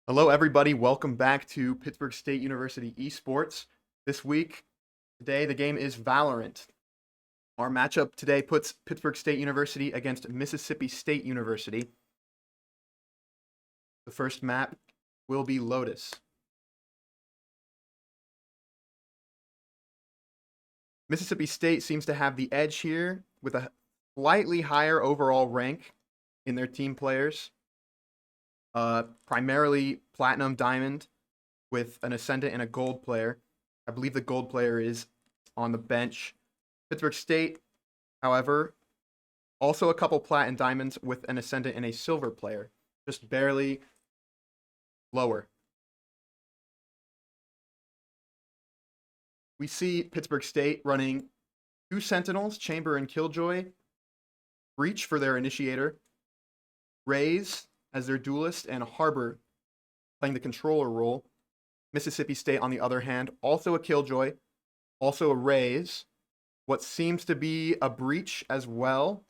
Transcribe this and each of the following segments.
Hello, everybody. Welcome back to Pittsburgh State University Esports. Today, the game is Valorant. Our matchup today puts Pittsburgh State University against Mississippi State University. The first map will be Lotus. Mississippi State seems to have the edge here with a slightly higher overall rank in their team players. Primarily Platinum Diamond with an Ascendant and a Gold player. I believe the Gold player is on the bench. Pittsburgh State, however, also a couple Plat and Diamonds with an Ascendant and a Silver player. Just barely lower. We see Pittsburgh State running 2 Sentinels, Chamber and Killjoy, Breach for their Initiator, Raze as their Duelist, and Harbor playing the controller role. Mississippi State, on the other hand, also a Killjoy, also a Raze, what seems to be a Breach as well,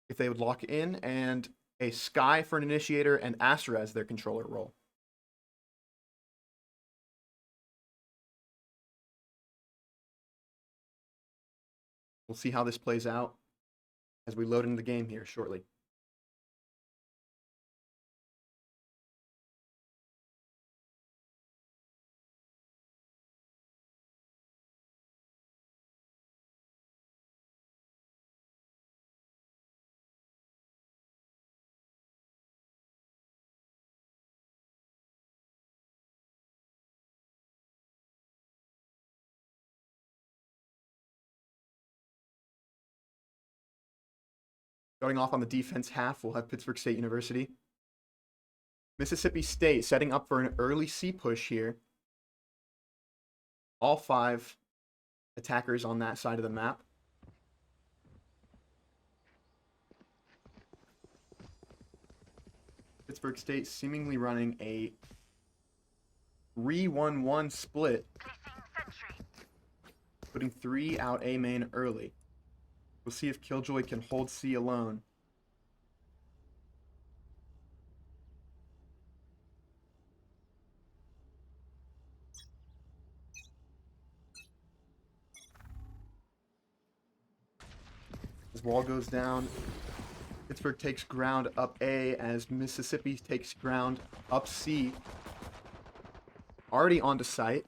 if they would lock in, and a Sky for an Initiator, and Astra as their controller role. We'll see how this plays out as we load into the game here shortly. Starting off on the defense half, we'll have Pittsburgh State University. Mississippi State setting up for an early C push here. All 5 attackers on that side of the map. Pittsburgh State seemingly running a 3-1-1 split, putting 3 out A main early. We'll see if Killjoy can hold C alone. As wall goes down, Pittsburgh takes ground up A as Mississippi takes ground up C. Already onto site.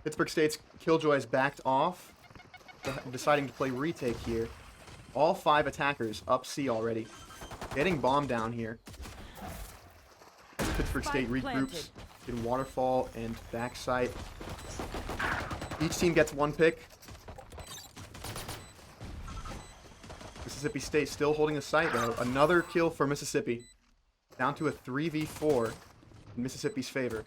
Pittsburgh State's Killjoy is backed off, deciding to play retake here. All 5 attackers up C already. Getting bomb down here. Pittsburgh State regroups in waterfall and backside. Each team gets 1 pick. Mississippi State still holding the site though. Another kill for Mississippi. Down to a 3v4 in Mississippi's favor.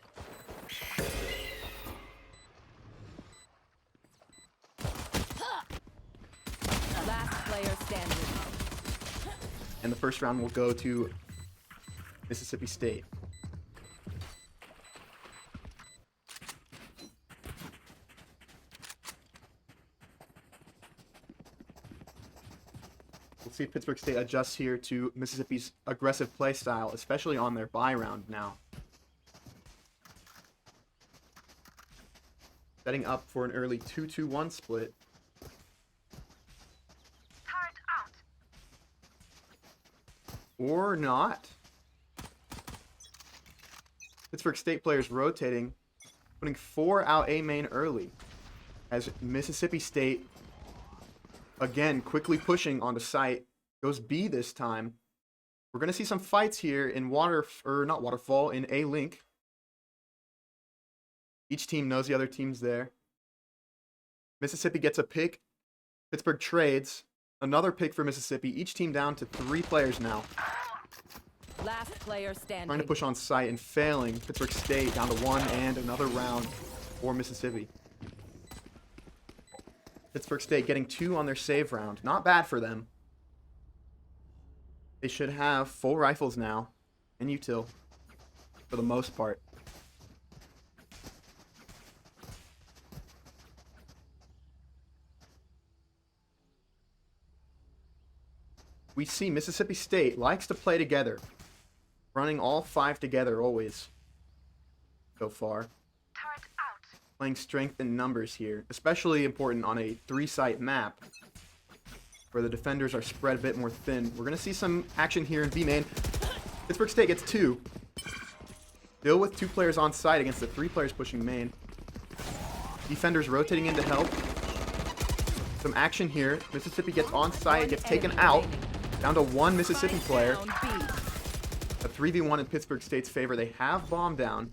Last player standing. And the first round will go to Mississippi State. We'll see if Pittsburgh State adjusts here to Mississippi's aggressive play style, especially on their bye round now. Setting up for an early 2-2-1 split. Or not. Pittsburgh State players rotating, putting 4 out A main early. As Mississippi State, again, quickly pushing onto site, goes B this time. We're going to see some fights here in not Waterfall, in A Link. Each team knows the other team's there. Mississippi gets a pick. Pittsburgh trades. Another pick for Mississippi. Each team down to 3 players now. Last player standing. Trying to push on site and failing. Pittsburgh State down to 1 and another round for Mississippi. Pittsburgh State getting 2 on their save round. Not bad for them. They should have full rifles now and util for the most part. We see Mississippi State likes to play together. Running all 5 together always. So far. Playing strength in numbers here. Especially important on a 3-site map, where the defenders are spread a bit more thin. We're going to see some action here in B main. Pittsburgh State gets 2. Still with 2 players on site against the 3 players pushing main. Defenders rotating in to help. Some action here. Mississippi gets on site, gets taken out. Down to 1 Mississippi player. A 3v1 in Pittsburgh State's favor. They have bomb down.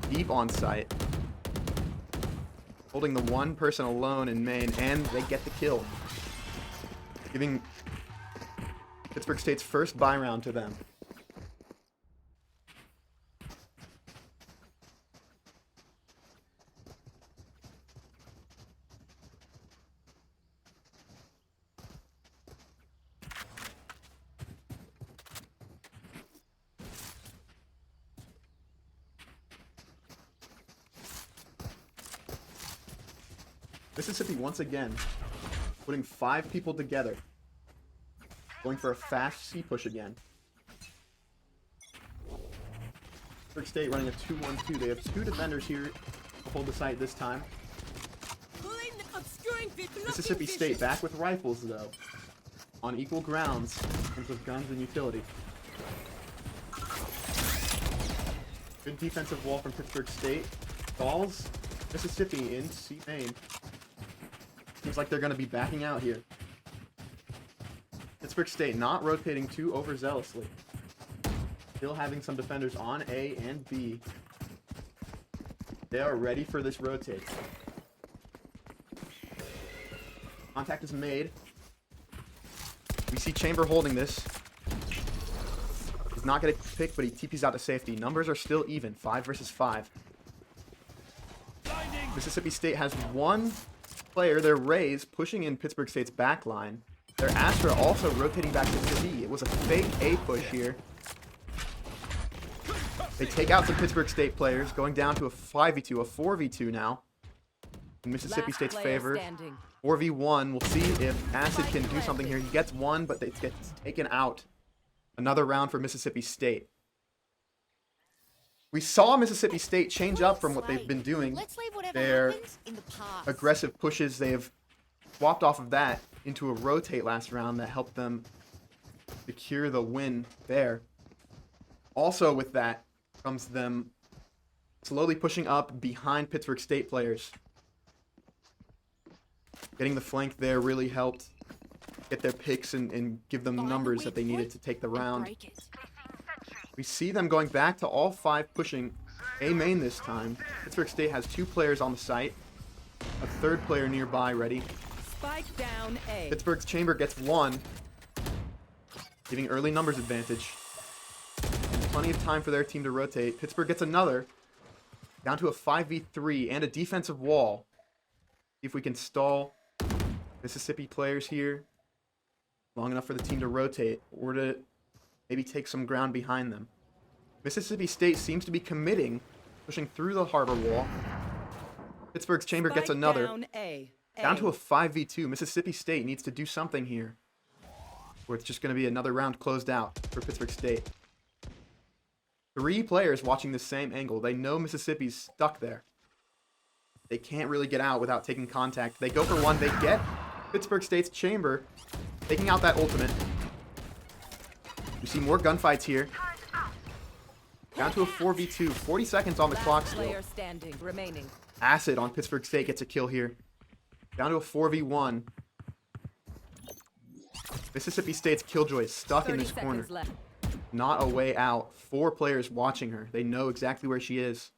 Deep on site. Holding the 1 person alone in main, and they get the kill. Giving Pittsburgh State's first buy round to them. Mississippi once again putting 5 people together. Going for a fast C push again. Pittsburgh State running a 2-1-2. They have 2 defenders here to hold the site this time. Mississippi State back with rifles though. On equal grounds in terms of guns and utility. Good defensive wall from Pittsburgh State. Stalls Mississippi in C main. Seems like they're going to be backing out here. Pittsburgh State not rotating too overzealously. Still having some defenders on A and B. They are ready for this rotate. Contact is made. We see Chamber holding this. He's not going to pick, but he TP's out to safety. Numbers are still even. 5 versus 5. Mississippi State has 1 player, their Rays, pushing in Pittsburgh State's back line. Their Astra also rotating back to C. It was a fake A push here. They take out some Pittsburgh State players, going down to a 5v2, a 4v2 now. In Mississippi State's favor. 4v1. We'll see if Acid can do something here. He gets 1, but it gets taken out. Another round for Mississippi State. We saw Mississippi State change up from what they've been doing. Their aggressive pushes, they have swapped off of that into a rotate last round that helped them secure the win there. Also with that comes them slowly pushing up behind Pittsburgh State players. Getting the flank there really helped get their picks and give them the numbers that they needed to take the round. We see them going back to all 5 pushing A main this time. Pittsburgh State has 2 players on the site. A 3rd player nearby ready. Spike down A. Pittsburgh's Chamber gets 1. Giving early numbers advantage. And plenty of time for their team to rotate. Pittsburgh gets another. Down to a 5v3 and a defensive wall. See if we can stall Mississippi players here. Long enough for the team to rotate. Or to maybe take some ground behind them. Mississippi State seems to be committing, pushing through the harbor wall. Pittsburgh's Chamber gets another. Down to a 5v2. Mississippi State needs to do something here, or it's just going to be another round closed out for Pittsburgh State. 3 players watching the same angle. They know Mississippi's stuck there. They can't really get out without taking contact. They go for 1. They get Pittsburgh State's Chamber, taking out that ultimate. We see more gunfights here. Down to a 4v2. 40 seconds on the clock still. Acid on Pittsburgh State gets a kill here. Down to a 4v1. Mississippi State's Killjoy is stuck in this corner. Not a way out. 4 players watching her. They know exactly where she is.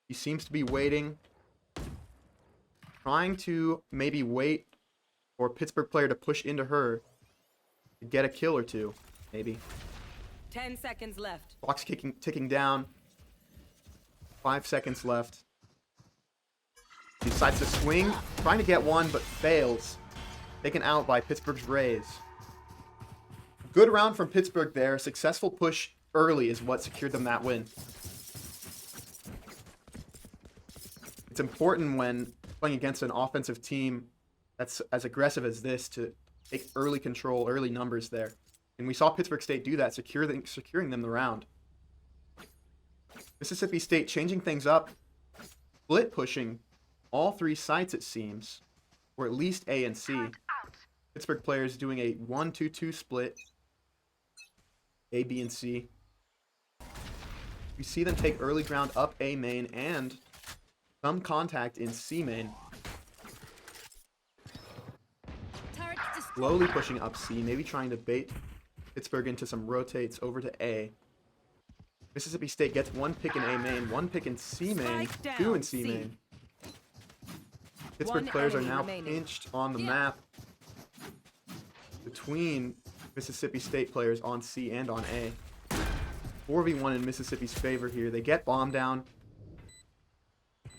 She seems to be waiting. Trying to maybe wait for a Pittsburgh player to push into her to get a kill or 2, maybe. 10 seconds left. Clock's ticking down. 5 seconds left. He decides to swing, trying to get 1, but fails. Taken out by Pittsburgh's Rays. Good round from Pittsburgh there. A successful push early is what secured them that win. It's important when playing against an offensive team that's as aggressive as this to take early control, early numbers there. And we saw Pittsburgh State do that, securing them the round. Mississippi State changing things up, split pushing all three sites, it seems, or at least A and C. Pittsburgh players doing a 1-2-2 split, A, B, and C. We see them take early ground up A main and some contact in C main. Slowly pushing up C, maybe trying to bait Pittsburgh into some rotates over to A. Mississippi State gets one pick in A main, one pick in C main, two in C main. Pittsburgh players are now pinched on the map between Mississippi State players on C and on A. 4v1 in Mississippi's favor here. They get bomb down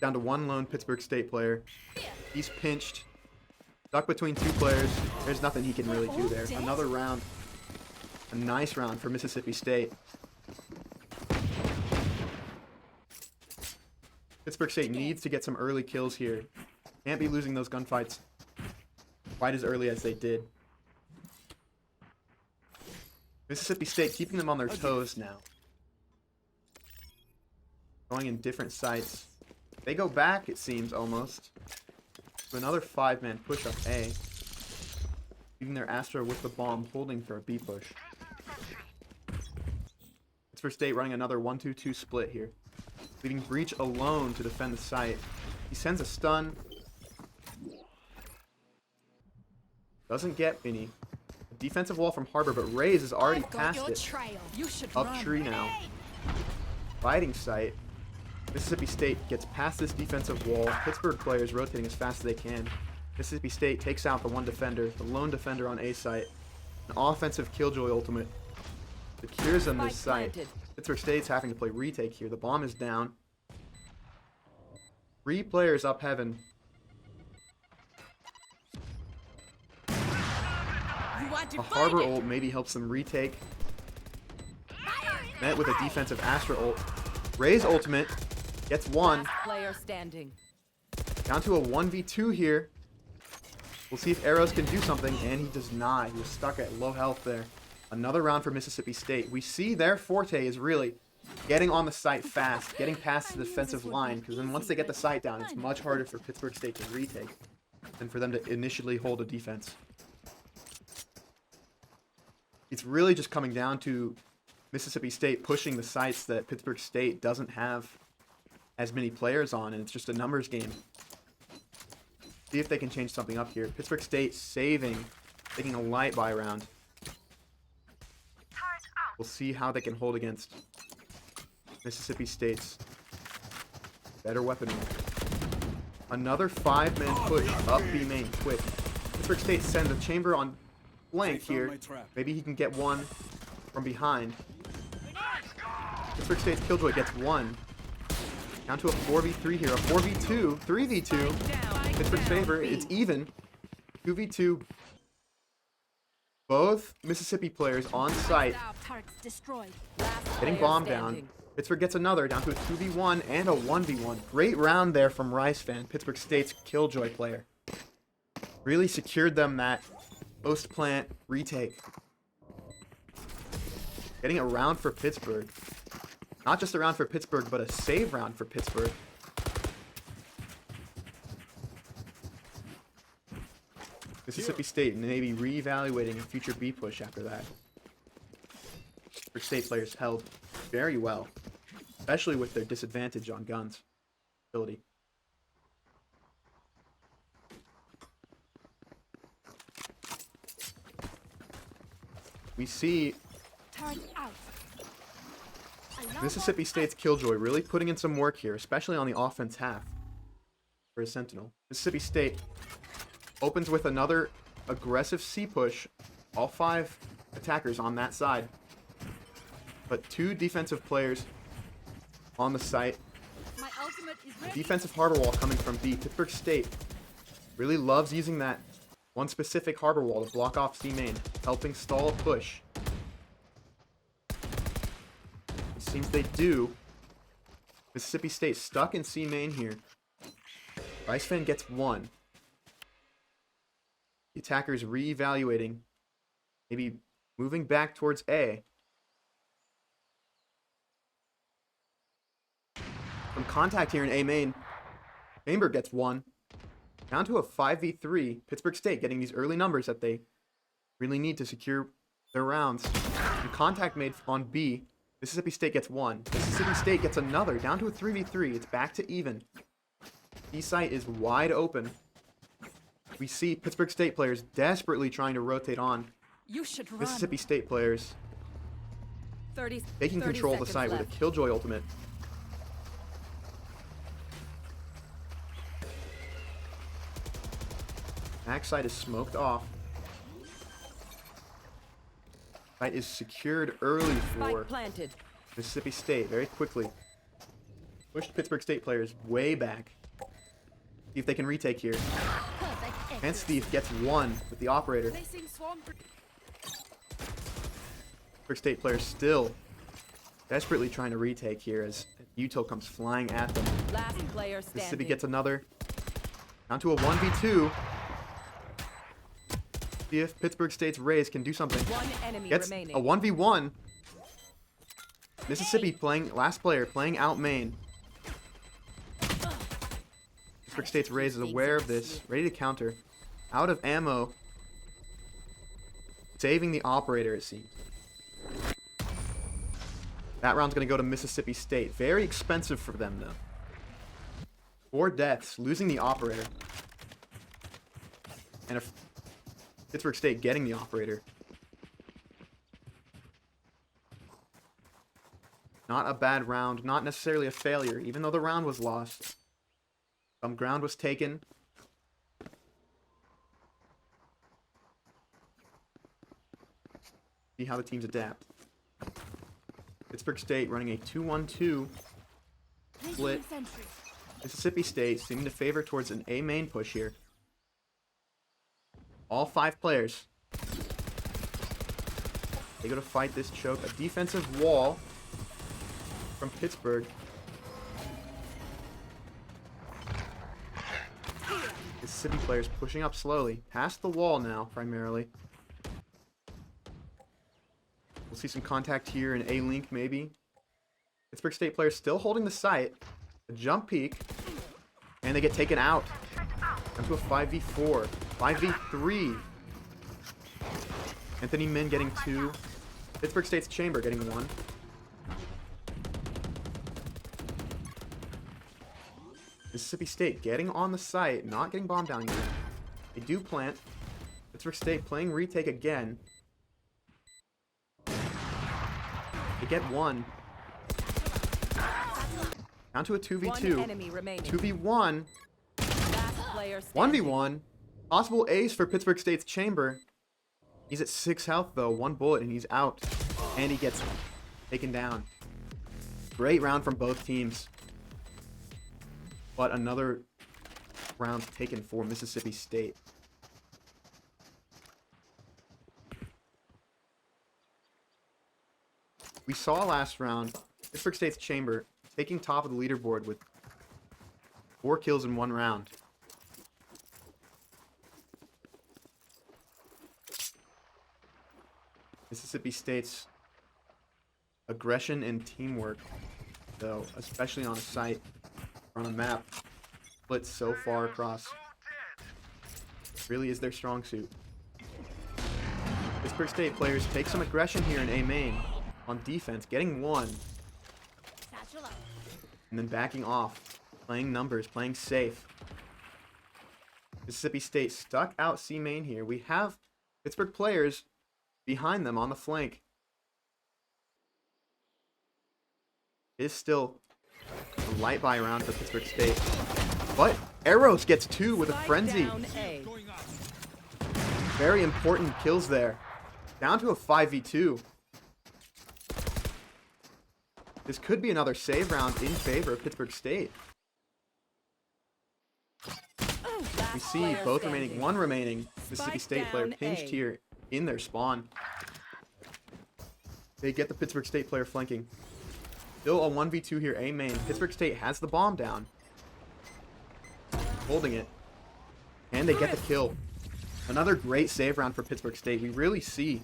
to one lone Pittsburgh State player. He's pinched. Stuck between two players. There's nothing he can really do there. Another round. A nice round for Mississippi State. Pittsburgh State needs to get some early kills here. Can't be losing those gunfights quite as early as they did. Mississippi State keeping them on their toes now. Going in different sites. They go back, it seems, almost. To another 5-man push up A. Leaving their Astra with the bomb, holding for a B push. Pittsburgh State running another 1-2-2 split here. Leaving Breach alone to defend the site. He sends a stun. Doesn't get any. A defensive wall from Harbor, but Rays is already past it. Up tree now. Fighting site. Mississippi State gets past this defensive wall. Pittsburgh players rotating as fast as they can. Mississippi State takes out the one defender, the lone defender on A site. An offensive Killjoy ultimate secures them this site. Pittsburgh State's having to play retake here. The bomb is down. 3 players up heaven. A Harbor ult maybe helps them retake. Met with a defensive Astra ult. Ray's ultimate gets one. Player standing. Down to a 1v2 here. We'll see if Arrows can do something, and he does not. He was stuck at low health there. Another round for Mississippi State. We see their forte is really getting on the site fast, getting past the defensive line, because then once they get the site down, it's much harder for Pittsburgh State to retake than for them to initially hold a defense. It's really just coming down to Mississippi State pushing the sites that Pittsburgh State doesn't have as many players on, and it's just a numbers game. See if they can change something up here. Pittsburgh State saving, taking a light buy round. We'll see how they can hold against Mississippi State's better weaponry. Another 5-man push up B main quick. Pittsburgh State sends a chamber on flank here. Maybe he can get one from behind. Pittsburgh State's Killjoy gets one. Down to a 4v3 here. A 4v2. 3v2. Pittsburgh's favor. It's even. 2v2. Both Mississippi players on site. Getting bombed down. Pittsburgh gets another. Down to a 2v1 and a 1v1. Great round there from Rice fan. Pittsburgh State's Killjoy player. Really secured them that post plant retake. Getting a round for Pittsburgh. Not just a round for Pittsburgh, but a save round for Pittsburgh. Mississippi State maybe reevaluating a future B push after that. Pittsburgh State players held very well, especially with their disadvantage on guns ability. We see Mississippi State's Killjoy really putting in some work here, especially on the offense half for a Sentinel. Mississippi State opens with another aggressive C push. All 5 attackers on that side. But 2 defensive players on the site. Defensive harbor wall coming from B. Pittsburgh State really loves using that one specific harbor wall to block off C main, helping stall a push. It seems they do. Mississippi State stuck in C main here. Rice fan gets 1. The attackers reevaluating, maybe moving back towards A. Some contact here in A main. Chamber gets one. Down to a 5v3. Pittsburgh State getting these early numbers that they really need to secure their rounds. And contact made on B. Mississippi State gets one. Mississippi State gets another. Down to a 3v3. It's back to even. B site is wide open. We see Pittsburgh State players desperately trying to rotate on. You should run. Mississippi State players 30 taking control of the site with a Killjoy ultimate. Backside is smoked off. Site is secured early for planted. Mississippi State very quickly. Pushed Pittsburgh State players way back. See if they can retake here. And Steve gets one with the operator. Pittsburgh State players still desperately trying to retake here as Util comes flying at them. Last player standing. Mississippi gets another. Down to a 1v2. See if Pittsburgh State's Rays can do something. One enemy Gets remaining. a 1v1. Mississippi playing, last player, playing out main. Pittsburgh State's Rays is aware of this, ready to counter. Out of ammo. Saving the operator, it seems. That round's going to go to Mississippi State. Very expensive for them, though. 4 deaths, losing the operator. And a Pittsburgh State getting the operator. Not a bad round, not necessarily a failure, even though the round was lost. Some ground was taken. See how the teams adapt. Pittsburgh State running a 2-1-2 split. Mississippi State seeming to favor towards an A main push here. All 5 players. They go to fight this choke. A defensive wall from Pittsburgh. Mississippi players pushing up slowly. Past the wall now, primarily. We'll see some contact here in A-Link, maybe. Pittsburgh State players still holding the site. A jump peek. And they get taken out. Down to a 5v4. 5v3. Anthony Min getting 2. Pittsburgh State's Chamber getting 1. Mississippi State getting on the site, not getting bombed down yet. They do plant. Pittsburgh State playing retake again. They get 1. Down to a 2v2. 2v1. 1v1. Possible ace for Pittsburgh State's Chamber. He's at 6 health though. 1 bullet and he's out. And he gets taken down. Great round from both teams. But another round taken for Mississippi State. We saw last round Pittsburgh State's Chamber taking top of the leaderboard with 4 kills in 1 round. Mississippi State's aggression and teamwork, though, especially on a site, on a map, split so far across, really is their strong suit. Pittsburgh State players take some aggression here in A main on defense, getting 1, and then backing off, playing numbers, playing safe. Mississippi State stuck out C main here. We have Pittsburgh players behind them on the flank. It is still a light buy round for Pittsburgh State. But Arrows gets 2 with a frenzy. Very important kills there. Down to a 5v2. This could be another save round in favor of Pittsburgh State. We see both remaining, 1 remaining Mississippi State player pinched here in their spawn. They get the Pittsburgh State player flanking. Still a 1v2 here, A main. Pittsburgh State has the bomb down. Holding it. And they get the kill. Another great save round for Pittsburgh State. We really see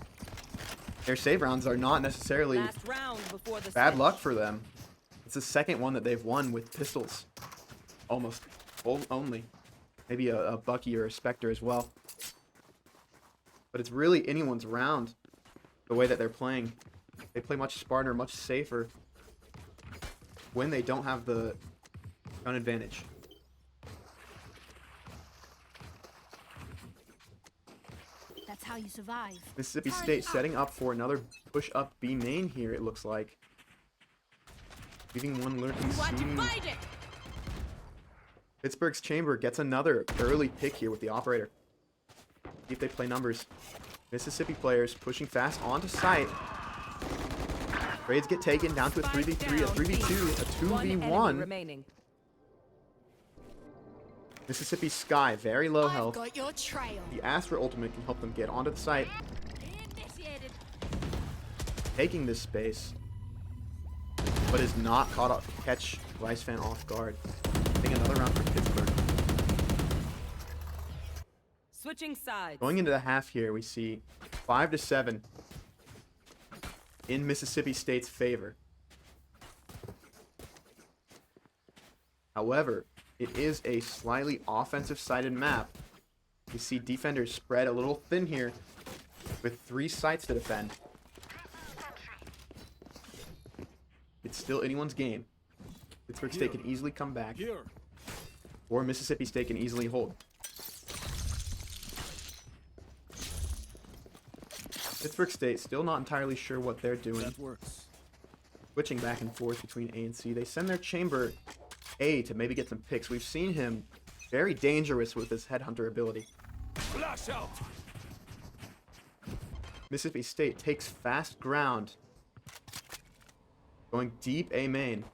Their save rounds are not necessarily Last round before the bad switch. luck for them. It's the second one that they've won with pistols. Almost. Only. Maybe a Bucky or a Spectre as well. But it's really anyone's round, the way that they're playing. They play much smarter, much safer when they don't have the gun advantage. That's how you survive. Mississippi State setting up for another push up B main here, it looks like. Leaving one lurking C. Pittsburgh's Chamber gets another early pick here with the operator. See if they play numbers. Mississippi players pushing fast onto site. Raids get taken down to a 3v3, a 3v2, a One enemy 2v1. remaining. Mississippi Sky, very low I've health. got your trail. The Astra ultimate can help them get onto the site, Initiated. taking this space, but is not caught up. Catch Rice Fan off guard. Getting another round for Pittsburgh. Switching sides. Going into the half here, we see 5-7 in Mississippi State's favor. However, it is a slightly offensive-sided map. We see defenders spread a little thin here with 3 sites to defend. It's still anyone's game. Pittsburgh State can easily come back, or Mississippi State can easily hold. Pittsburgh State still not entirely sure what they're doing. That works. Switching back and forth between A and C. They send their Chamber A to maybe get some picks. We've seen him very dangerous with his headhunter ability. Flash out. Mississippi State takes fast ground. Going deep A main.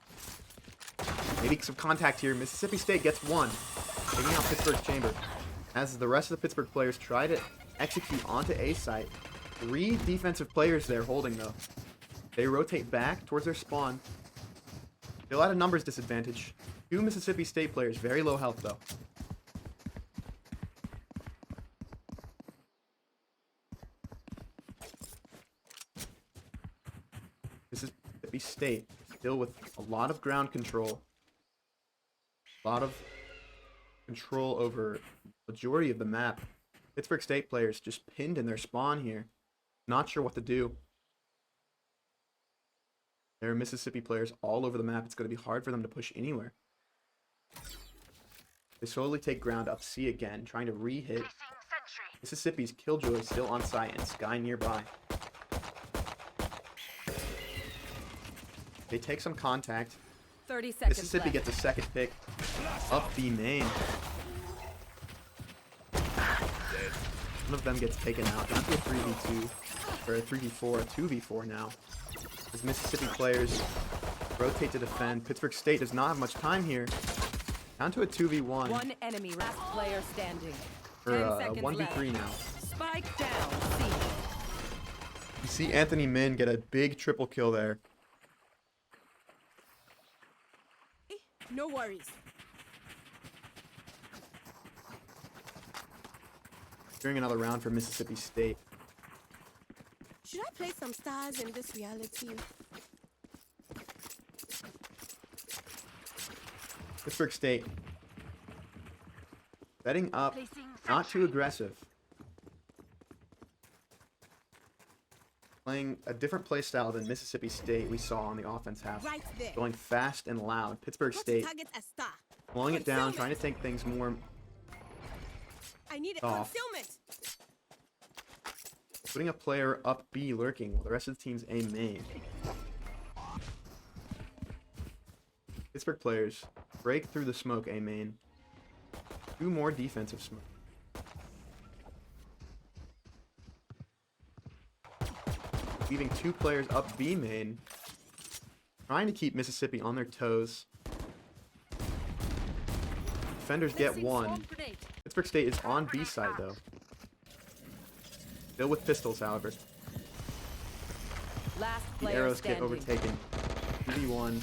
Maybe some contact here. Mississippi State gets one. Taking out Pittsburgh's Chamber. As the rest of the Pittsburgh players try to execute onto A site. 3 defensive players there holding though. They rotate back towards their spawn. Still at a numbers disadvantage. 2 Mississippi State players, very low health though. Mississippi State still with a lot of ground control. A lot of control over the majority of the map. Pittsburgh State players just pinned in their spawn here. Not sure what to do. There are Mississippi players all over the map. It's going to be hard for them to push anywhere. They slowly take ground up C again, trying to re-hit. Mississippi's Killjoy still on site and Sky nearby. They take some contact. 30 seconds Mississippi left. gets a second pick. Up B main. One of them gets taken out. Down to a 3v2. Or a 3v4, a 2v4 now. As Mississippi players rotate to defend. Pittsburgh State does not have much time here. Down to a 2v1. One enemy, last player standing. Or 10 a seconds 1v3 left. now. Spike down. C. You see Anthony Min get a big triple kill there. No worries. During another round for Mississippi State. Should I play some stars in this reality? Pittsburgh State. Setting up, not too aggressive. Playing a different play style than Mississippi State we saw on the offense half. Right there. Going fast and loud. Pittsburgh Got to State target a star. slowing it down, Concealment. trying to take things more I need a Off. concealment. putting a player up B lurking while the rest of the team's A main. Pittsburgh players break through the smoke A main. 2 more defensive smoke. Leaving 2 players up B main. Trying to keep Mississippi on their toes. Defenders get 1. Pittsburgh State is on B side though. Still with pistols, however. Last The player arrows standing. get overtaken. 2v1.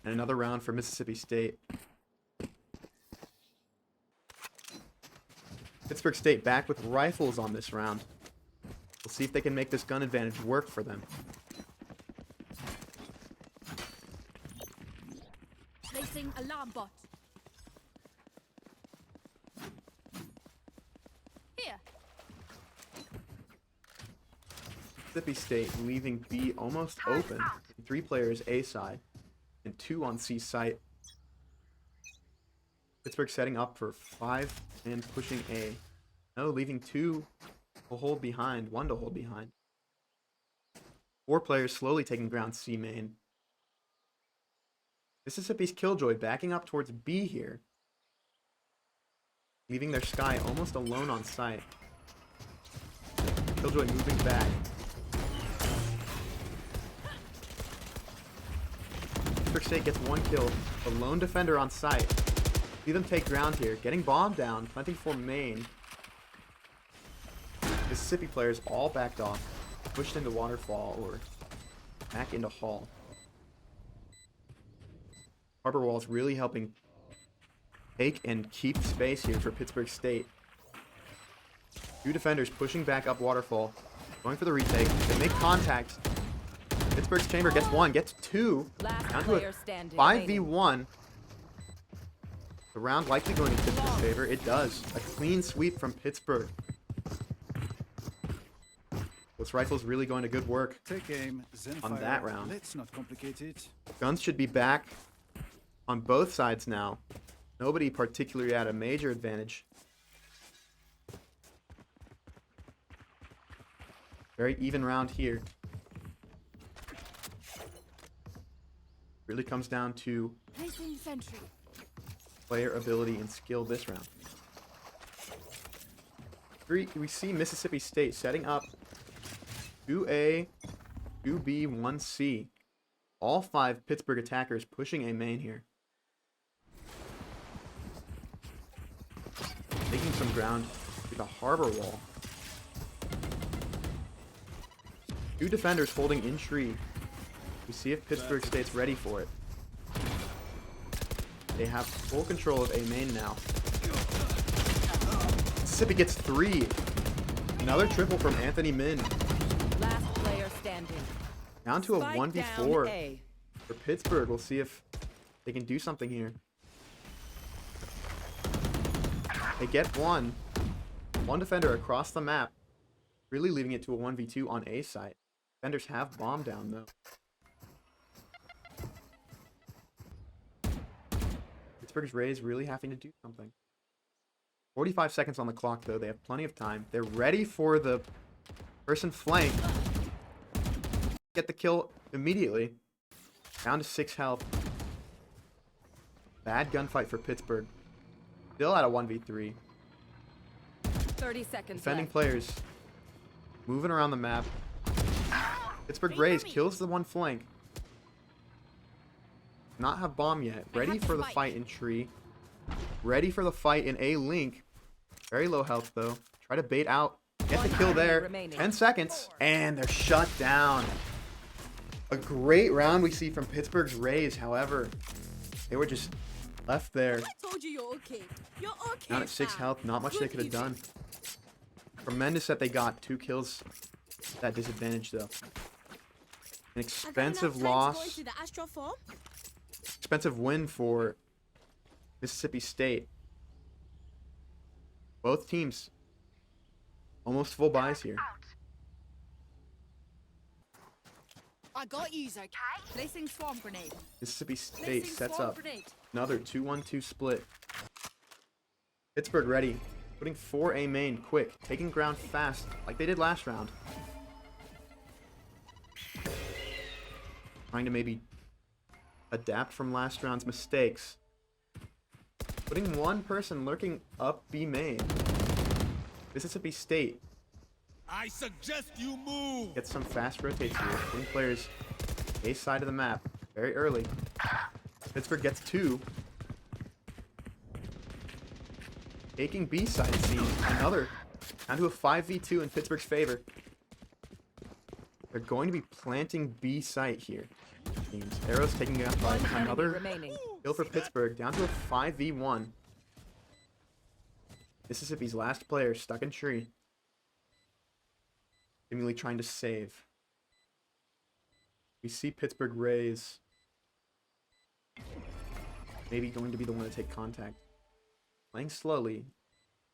And another round for Mississippi State. Pittsburgh State back with rifles on this round. We'll Let's see if they can make this gun advantage work for them. Placing alarm bot. Here. Mississippi State leaving B almost open. 3 players A side and 2 on C site. Pittsburgh setting up for 5 and pushing A. No, leaving 2 to hold behind, 1 to hold behind. 4 players slowly taking ground C main. Mississippi's Killjoy backing up towards B here. Leaving their Sky almost alone on site. Killjoy moving back. Pittsburgh State gets 1 kill. The lone defender on site. See them take ground here. Getting bombed down. Planting for main. Mississippi players all backed off. Pushed into waterfall or back into hall. Harbor wall's really helping take and keep space here for Pittsburgh State. 2 defenders pushing back up waterfall. Going for the retake. They make contact. Pittsburgh's chamber gets 1, gets 2. Down to a 5v1. The round likely going in Pittsburgh's favor. It does. A clean sweep from Pittsburgh. This rifle's really going to good work Take aim, on that round. Let's not complicate it. Guns should be back on both sides now. Nobody particularly at a major advantage. Very even round here. Really comes down to Placing sentry. player ability and skill this round. We see Mississippi State setting up 2A, 2B, 1C. All 5 Pittsburgh attackers pushing A main here. Taking some ground to the harbor wall. 2 defenders holding in tree. We see if Pittsburgh State's ready for it. They have full control of A main now. Mississippi gets 3. Another triple from Anthony Min. Last player standing. Down to a Spike 1v4 down A. for Pittsburgh. We'll see if they can do something here. They get 1. 1 defender across the map. Really leaving it to a 1v2 on A site. Defenders have bomb down though. Pittsburgh's Rays really having to do something. 45 seconds on the clock though. They have plenty of time. They're ready for the person flank. Get the kill immediately. Down to 6 health. Bad gunfight for Pittsburgh. Still at a 1v3. 30 seconds Defending left. players. Moving around the map. Pittsburgh Rays kills the 1 flank. Not have bomb yet. Ready for the fight in tree. Ready for the fight in A link. Very low health though. Try to bait out. Get the kill there. 10 seconds. And they're shut down. A great round we see from Pittsburgh's Rays. However, they were just left there. I told you you're okay. You're okay. Down at 6 fam. health. Not much they could have done. Tremendous that they got 2 kills. That disadvantage though. An expensive loss. To the Astro Farm? Expensive win for Mississippi State. Both teams almost full buys here. I got you, okay? Placing swarm grenade. Mississippi State Placing sets swarm up grenade. another 2-1-2 split. Pittsburgh ready. Putting 4A main quick. Taking ground fast like they did last round. Trying to maybe adapt from last round's mistakes. Putting 1 person lurking up B main. Mississippi State I suggest you move. gets some fast rotates here. Putting players A side of the map very early. Pittsburgh gets 2. Taking B side, it seems. Another. Down to a 5v2 in Pittsburgh's favor. They're going to be planting B site here. Seems. Arrows taking out by 1 enemy another remaining. kill for Pittsburgh. Down to a 5v1. Mississippi's last player stuck in tree. seemingly trying to save. We see Pittsburgh raise. Maybe going to be the one to take contact. Playing slowly.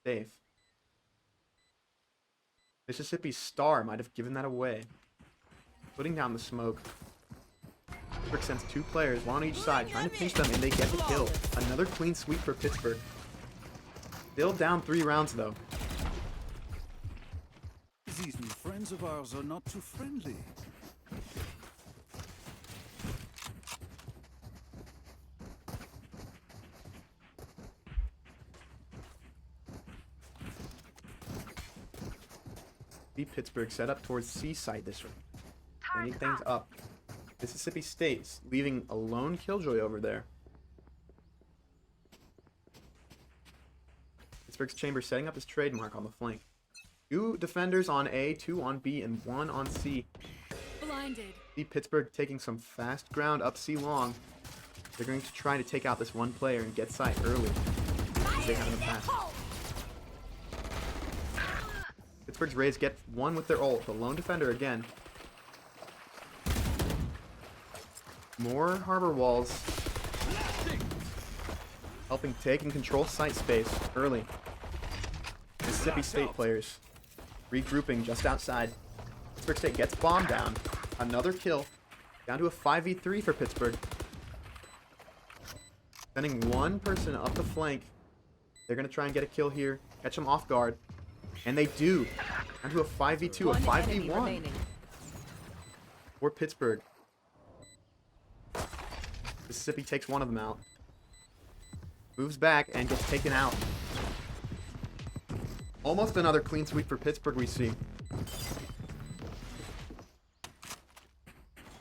Safe. Mississippi Star might have given that away. Putting down the smoke. Pittsburgh sends 2 players, one on each side, trying to pinch them, and they get the kill. Another clean sweep for Pittsburgh. Still down 3 rounds, though. These new friends of ours are not too friendly. See Pittsburgh set up towards C site this round. Bringing things up. Mississippi State's leaving a lone Killjoy over there. Pittsburgh's Chamber setting up his trademark on the flank. 2 defenders on A, 2 on B, and 1 on C. Blinded. See Pittsburgh taking some fast ground up C long. They're going to try to take out this one player and get sight early, as they have in the past. Pittsburgh's Rays get 1 with their ult. The lone defender again. More harbor walls. Helping take and control site space early. Mississippi State players regrouping just outside. Pittsburgh State gets bomb down. Another kill. Down to a 5v3 for Pittsburgh. Sending 1 person up the flank. They're going to try and get a kill here. Catch them off guard. And they do. Down to a 5v2, a 5v1 for Pittsburgh. Mississippi takes one of them out. Moves back and gets taken out. Almost another clean sweep for Pittsburgh we see.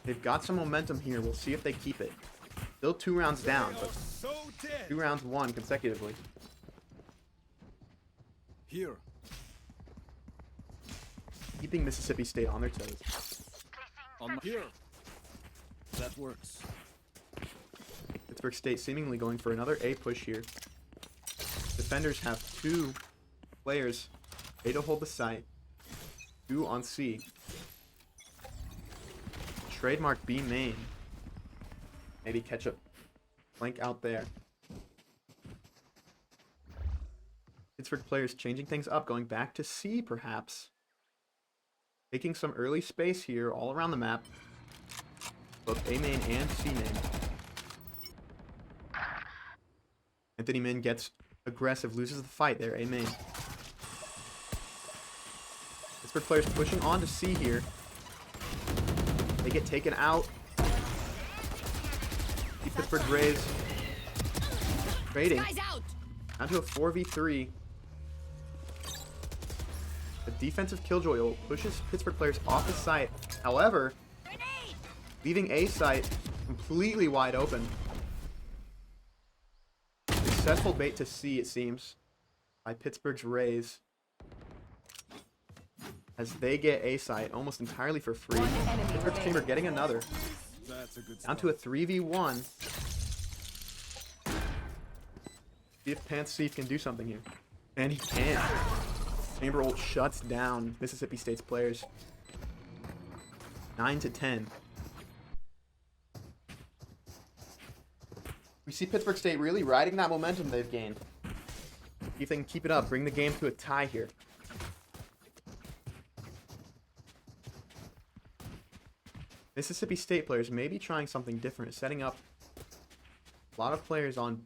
They've got some momentum here. We'll see if they keep it. Still 2 rounds down, but 2 rounds won consecutively. Here. Keeping Mississippi State on their toes. On here. That works. Pittsburgh State seemingly going for another A push here. Defenders have 2 players. A to hold the site. 2 on C. Trademark B main. Maybe catch a flank out there. Pittsburgh players changing things up, going back to C perhaps. Taking some early space here all around the map. Both A main and C main. Anthony Min gets aggressive, loses the fight there, A main. Pittsburgh players pushing on to C here. They get taken out. See Pittsburgh Rays trading. Down to a 4v3. The defensive Killjoy pushes Pittsburgh players off the site. However, leaving A site completely wide open. Successful bait to C, it seems, by Pittsburgh's Rays. As they get A site almost entirely for free. Pittsburgh's Chamber getting another. Down to a 3v1. See if Pants Thief can do something here. And he can. Chamber ult shuts down Mississippi State's players. 9-10. We see Pittsburgh State really riding that momentum they've gained. See if they can keep it up, bring the game to a tie here. Mississippi State players may be trying something different, setting up a lot of players on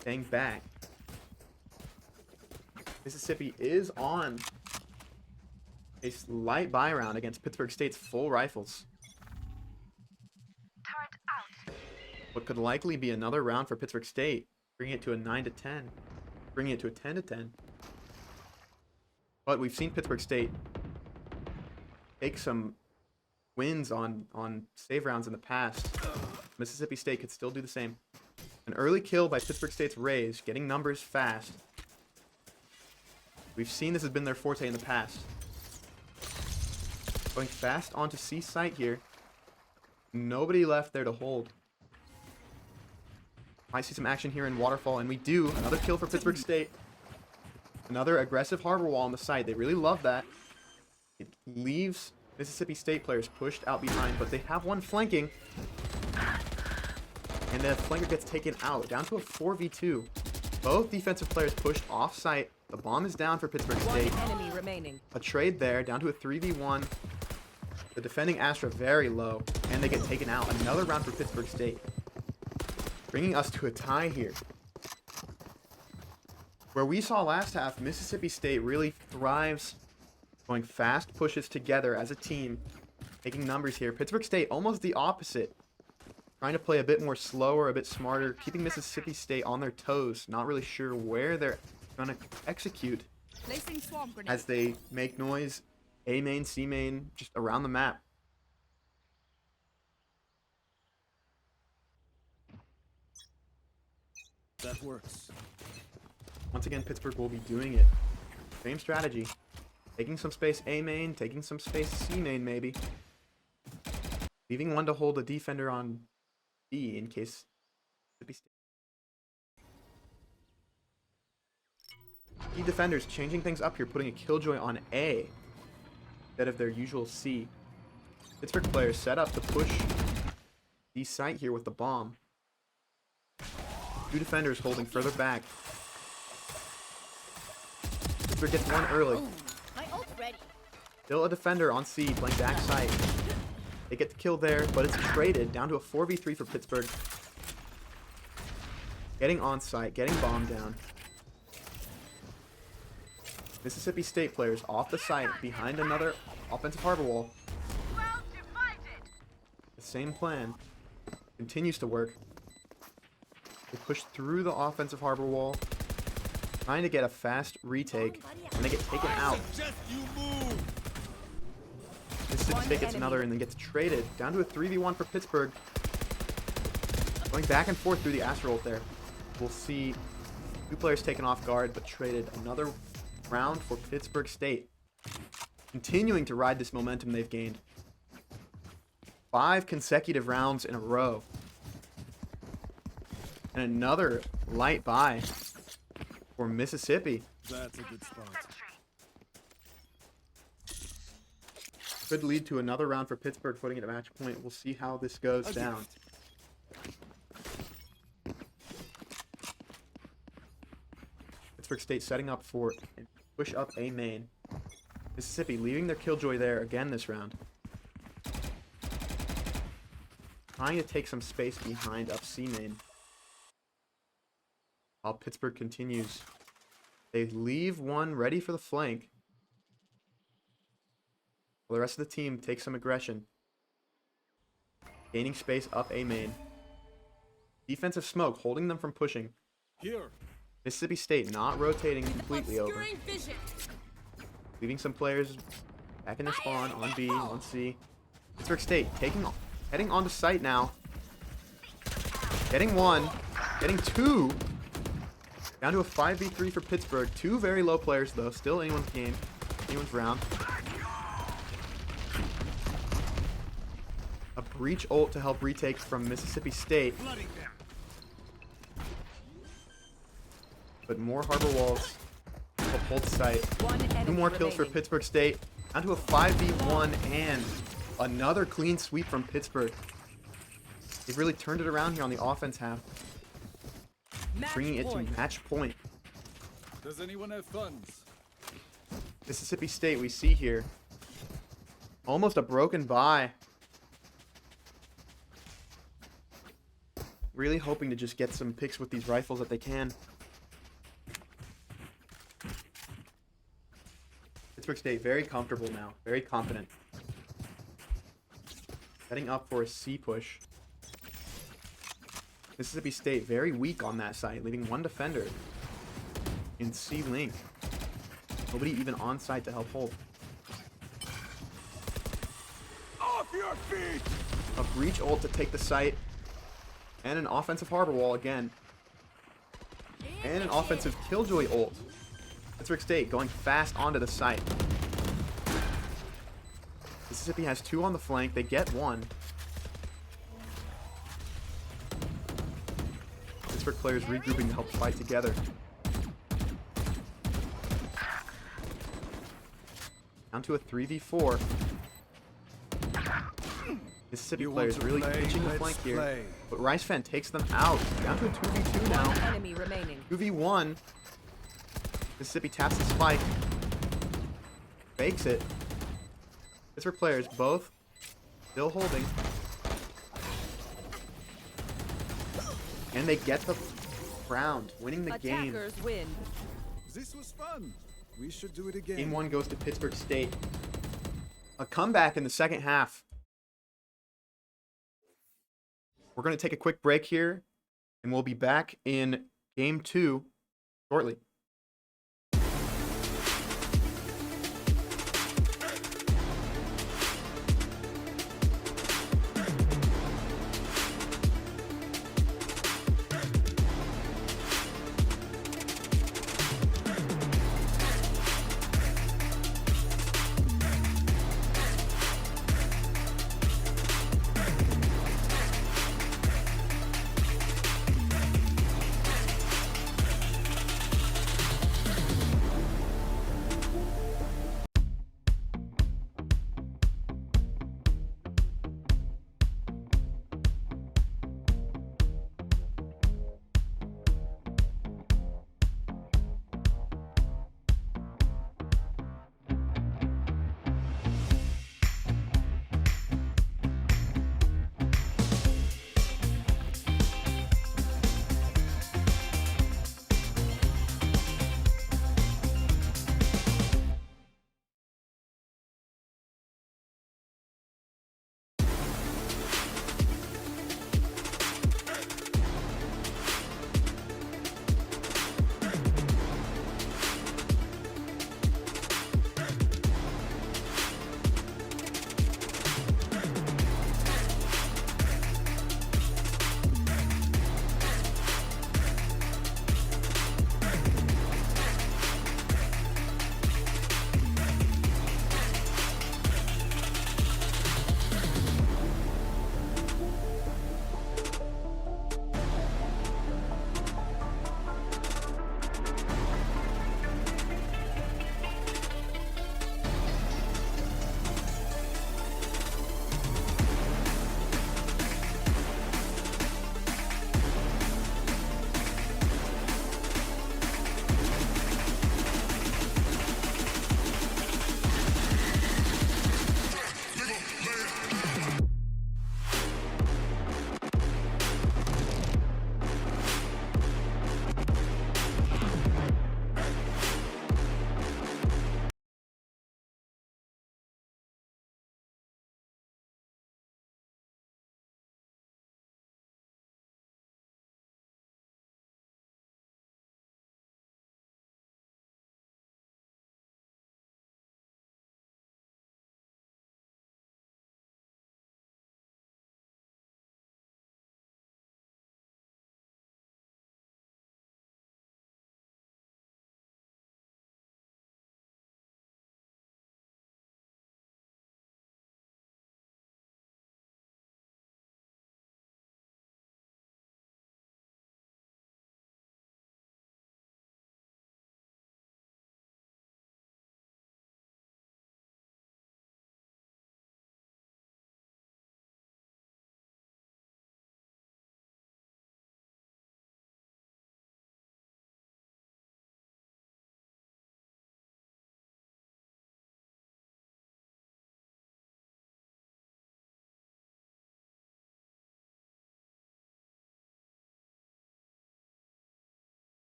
staying back. Mississippi is on a slight buy round against Pittsburgh State's full rifles. What could likely be another round for Pittsburgh State, bringing it to a 9-10, bringing it to a 10-10. But we've seen Pittsburgh State take some wins on save rounds in the past. Mississippi State could still do the same. An early kill by Pittsburgh State's Rays, getting numbers fast. We've seen this has been their forte in the past. Going fast onto C site here. Nobody left there to hold. Might see some action here in Waterfall, and we do. Another kill for Pittsburgh State. Another aggressive harbor wall on the site. They really love that. leaves Mississippi State players pushed out behind, but they have one flanking. And the flanker gets taken out, down to a 4v2. Both defensive players pushed off site. The bomb is down for Pittsburgh One State. enemy remaining. A trade there, down to a 3v1. The defending Astra very low, and they get taken out. Another round for Pittsburgh State. Bringing us to a tie here. Where we saw last half, Mississippi State really thrives going fast pushes together as a team, taking numbers here. Pittsburgh State almost the opposite. Trying to play a bit more slower, a bit smarter, keeping Mississippi State on their toes. Not really sure where they're going to execute Placing swarm grenade. as they make noise. A main, C main, just around the map. That works. Once again, Pittsburgh will be doing it. Same strategy. Taking some space A main, taking some space C main maybe. Leaving one to hold a defender on B in case Mississippi State. Key defenders changing things up here, putting a killjoy on A instead of their usual C. Pittsburgh players set up to push the site here with the bomb. Two defenders holding further back. Pittsburgh gets one early. My ult ready. Still a defender on C playing backside. They get the kill there, but it's traded down to a 4v3 for Pittsburgh. Getting on site, getting bomb down. Mississippi State players off the site behind another offensive harbor wall. The same plan continues to work. They push through the offensive harbor wall, trying to get a fast retake, and they get taken out. Suggest you move. Mississippi State gets another and then gets traded down to a 3v1 for Pittsburgh. Going back and forth through the Astra ult there. We'll see two players taken off guard, but traded. Another round for Pittsburgh State. Continuing to ride this momentum they've gained. 5 consecutive rounds in a row. And another light buy for Mississippi. That's a good spot. Could lead to another round for Pittsburgh, putting it at match point. We'll see how this goes down. Pittsburgh State setting up for a push up A main. Mississippi leaving their killjoy there again this round. Trying to take some space behind up C main. While Pittsburgh continues. They leave one ready for the flank. While the rest of the team takes some aggression. Gaining space up A main. Defensive smoke holding them from pushing. Here. Mississippi State not rotating completely over. Obscuring vision. Leaving some players back in the spawn on B, on C. Pittsburgh State heading onto site now. Getting one, getting two. Down to a 5v3 for Pittsburgh. Two very low players though, still anyone's game, anyone's round. A breach ult to help retake from Mississippi State. But more harbor walls to hold site. One enemy Two more kills for remaining. Pittsburgh State. Down to a 5v1 and another clean sweep from Pittsburgh. They've really turned it around here on the offense half. Match Bringing it point. to match point. Does anyone have funds? Mississippi State we see here. Almost a broken bye. Really hoping to just get some picks with these rifles that they can. Pittsburgh State very comfortable now. Very confident. Setting up for a C push. Mississippi State very weak on that side, leaving one defender in C link. Nobody even on site to help hold. Off your feet. A breach ult to take the site. And an offensive harbor wall again. And an offensive killjoy ult. Pittsburgh State going fast onto the site. Mississippi has two on the flank. They get one. Pittsburgh players regrouping to help fight together. Down to a 3v4. Mississippi You players want to really play? pitching the Let's flank here. play. But Rice Fan takes them out. Down to a 2v2 now. One enemy remaining. 2v1. Mississippi taps the spike. Fakes it. It's for players both still holding. And they get the round, winning the game. Attackers win. This was fun. We should do it again. Game 1 goes to Pittsburgh State. A comeback in the second half. We're going to take a quick break here, and we'll be back in Game 2 shortly.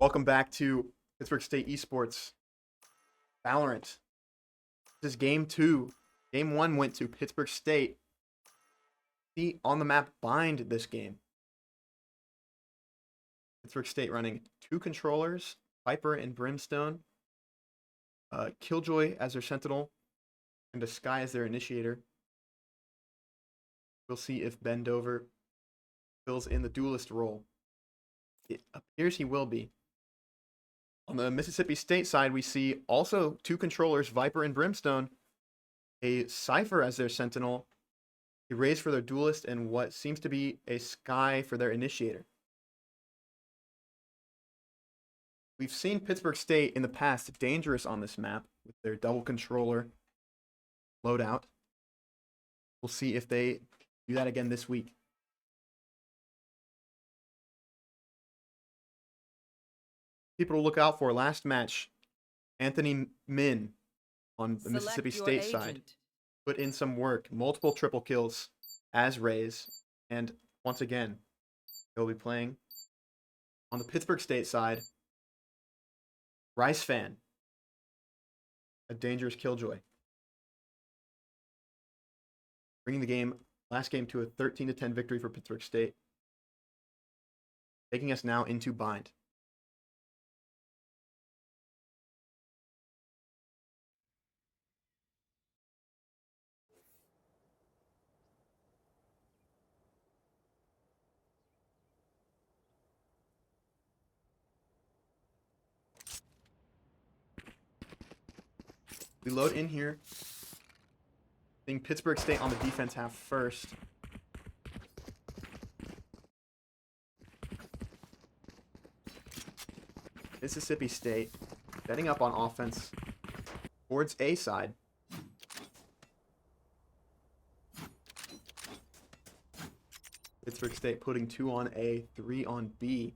Welcome back to Pittsburgh State Esports Valorant. This is game 2. Game 1 went to Pittsburgh State. See on the map bind this game. Pittsburgh State running 2 controllers, Viper and Brimstone, Killjoy as their sentinel, and a Sky as their initiator. We'll see if Ben Dover fills in the duelist role. It appears he will be. On the Mississippi State side, we see also 2 controllers, Viper and Brimstone, a Cypher as their sentinel, a Raze for their duelist, and what seems to be a Sky for their initiator. We've seen Pittsburgh State in the past dangerous on this map with their double controller loadout. We'll see if they do that again this week. People to look out for last match, Anthony Min on the Select Mississippi your State side agent. put in some work, multiple triple kills as Raze, and once again he'll be playing on the Pittsburgh State side. Rice Fan, a dangerous Killjoy, bringing the last game to a 13-10 victory for Pittsburgh State, taking us now into bind. We load in here. Seeing Pittsburgh State on the defense half first. Mississippi State setting up on offense towards A side. Pittsburgh State putting 2 on A, 3 on B.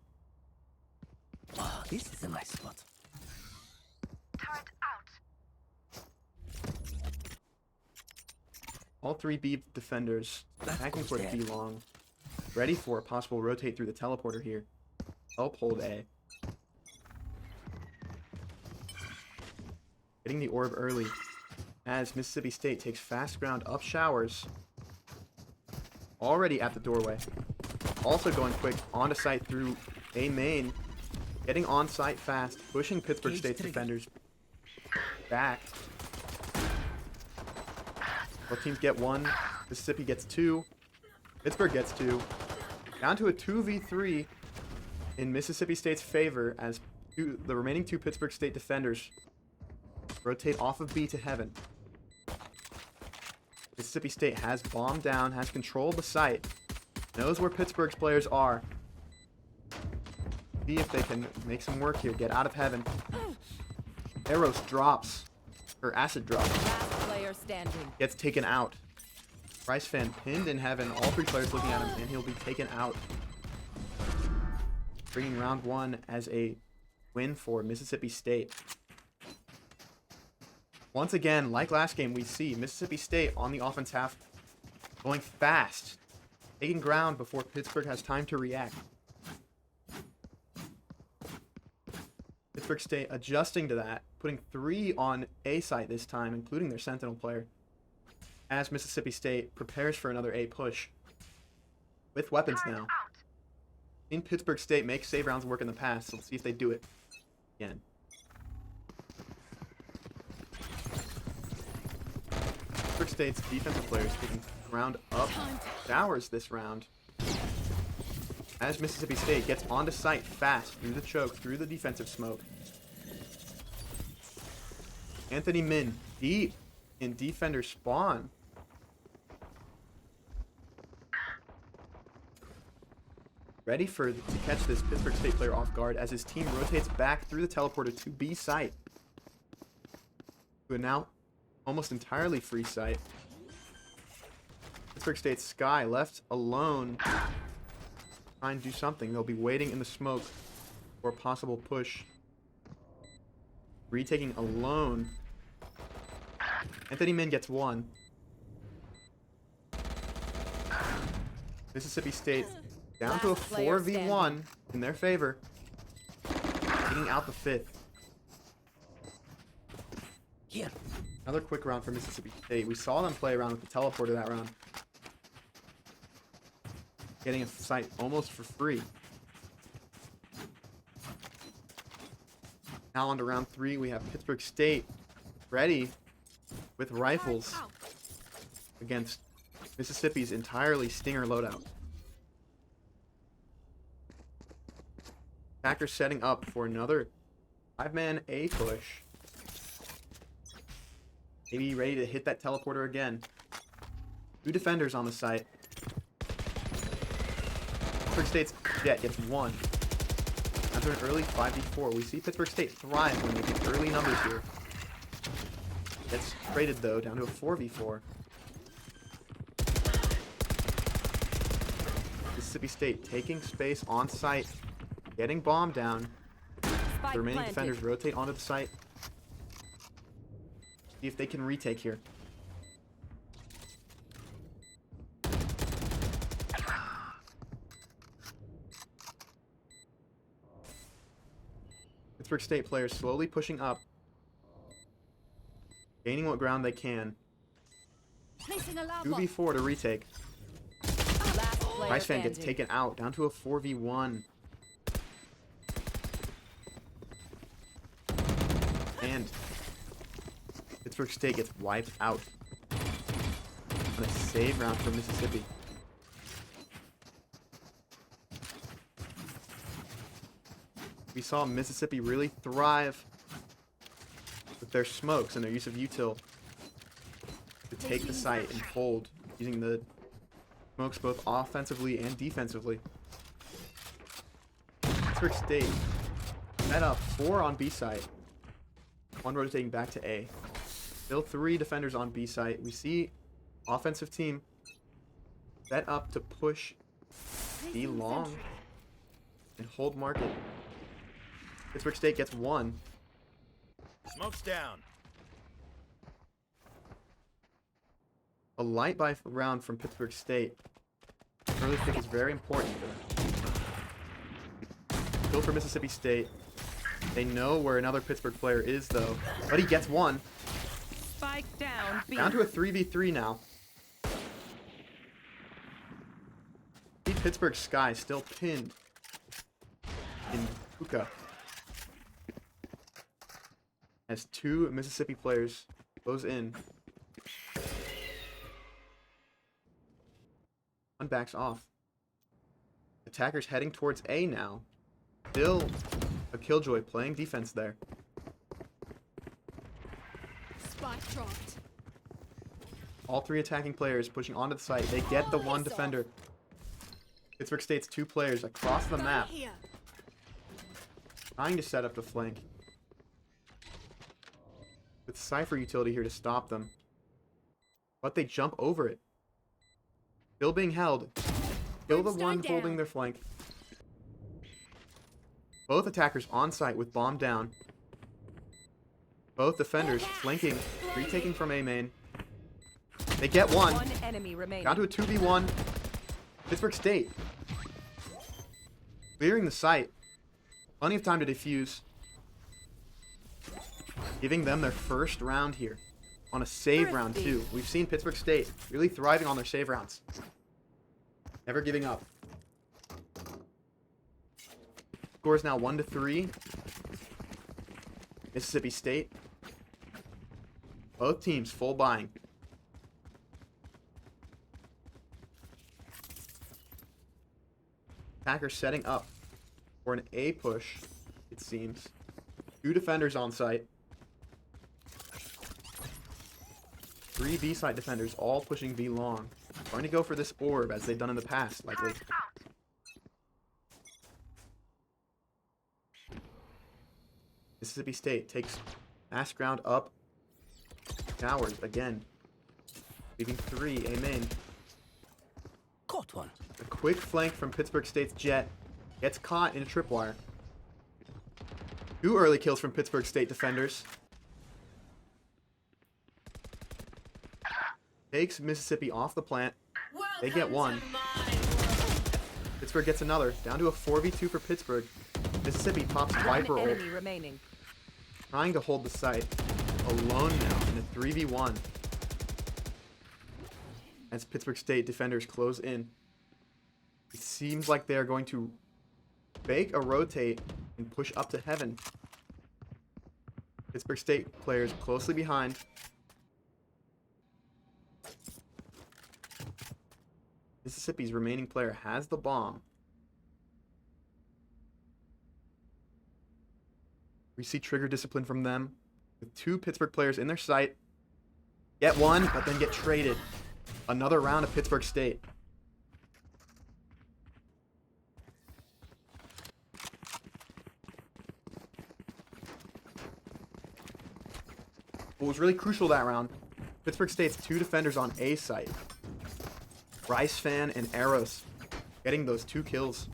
Oh, this is a nice spot. All 3 B defenders attacking for the B long. Ready for a possible rotate through the teleporter here. Help hold A. Getting the orb early as Mississippi State takes fast ground up showers. Already at the doorway. Also going quick onto site through A main. Getting on site fast, pushing Pittsburgh State's defenders back. Both teams get 1. Mississippi gets 2. Pittsburgh gets 2. Down to a 2v3 in Mississippi State's favor as the remaining 2 Pittsburgh State defenders rotate off of B to heaven. Mississippi State has bombed down, has controlled the site, knows where Pittsburgh's players are. See if they can make some work here, get out of heaven. Eros drops, or acid drops. Last player standing. Gets taken out. Rice Fan pinned in heaven. All 3 players looking at him, and he'll be taken out. Bringing round 1 as a win for Mississippi State. Once again, like last game, we see Mississippi State on the offense half going fast, taking ground before Pittsburgh has time to react. Pittsburgh State adjusting to that, putting 3 on A site this time, including their sentinel player, as Mississippi State prepares for another A push. With weapons now. Seen Pittsburgh State make save rounds work in the past, so let's see if they do it again. Pittsburgh State's defensive players taking ground up showers this round. As Mississippi State gets onto site fast through the choke, through the defensive smoke. Anthony Min deep in defender spawn. Ready to catch this Pittsburgh State player off guard as his team rotates back through the teleporter to B site. To a now almost entirely free site. Pittsburgh State's Sky left alone. Try and do something. They'll be waiting in the smoke for a possible push. Retaking alone. Anthony Min gets 1. Mississippi State down to a Last player 4v1 in their favor. Taking out the 5th. Here. Another quick round for Mississippi State. We saw them play around with the teleporter that round. Getting a site almost for free. Now on to round 3, we have Pittsburgh State ready with rifles against Mississippi's entirely Stinger loadout. Attackers setting up for another 5-man A push. Maybe ready to hit that teleporter again. 2 defenders on the site. Pittsburgh State's Jet gets 1. After an early 5v4, we see Pittsburgh State thrive when they get early numbers here. Gets traded though, down to a 4v4. Mississippi State taking space on site, getting bomb down. Spike The remaining planted. defenders rotate onto the site. See if they can retake here. Pittsburgh State players slowly pushing up, gaining what ground they can. Placing alarm bot. 2v4 to retake. Last player Rice fan gets standing. taken out, down to a 4v1. And Pittsburgh State gets wiped out on a save round for Mississippi. We saw Mississippi really thrive with their smokes and their use of util to take the site and hold, using the smokes both offensively and defensively. Pittsburgh State set up 4 on B site, 1 rotating back to A. Still 3 defenders on B site. We see offensive team set up to push B long and hold market. Pittsburgh State gets 1. Smoke's down. A light buy round from Pittsburgh State. Early pick is very important for them. Kill for Mississippi State. They know where another Pittsburgh player is, though. But he gets 1. Spike down. B. Down to a 3v3 now. See Pittsburgh Sky still pinned in Puka. As 2 Mississippi players close in. One backs off. Attackers heading towards A now. Still a Killjoy playing defense there. Spike dropped. All 3 attacking players pushing onto the site. They get the 1 defender. Pittsburgh State's 2 players across the map Here. trying to set up the flank. With Cypher utility here to stop them. But they jump over it. Still being held. Kill the one Brimstone holding down. their flank. Both attackers on site with bomb down. Both defenders flanking, retaking from A main. They get 1. One enemy remaining. Down to a 2v1. Pittsburgh State clearing the site. Plenty of time to defuse. Giving them their first round here. On a save round too. We've seen Pittsburgh State really thriving on their save rounds. Never giving up. Score is now 1-3. Mississippi State. Both teams full buying. Attackers setting up for an A push, it seems. 2 defenders on site. 3 B side defenders all pushing B long. Trying to go for this orb as they've done in the past, likely. Mississippi State takes mass ground up. Towers again. Leaving 3 A main. Caught one. A quick flank from Pittsburgh State's Jet. Gets caught in a tripwire. 2 early kills from Pittsburgh State defenders. Takes Mississippi off the plant. They get 1. Pittsburgh gets another. Down to a 4v2 for Pittsburgh. Mississippi pops One Viper ult, enemy remaining. trying to hold the site. Alone now in a 3v1. As Pittsburgh State defenders close in. It seems like they are going to fake a rotate and push up to heaven. Pittsburgh State players closely behind. Mississippi's remaining player has the bomb. We see trigger discipline from them, with 2 Pittsburgh players in their sight. Get one, but then get traded. Another round of Pittsburgh State. What was really crucial that round, Pittsburgh State's 2 defenders on A site. Rice Fan and Eros getting those 2 kills.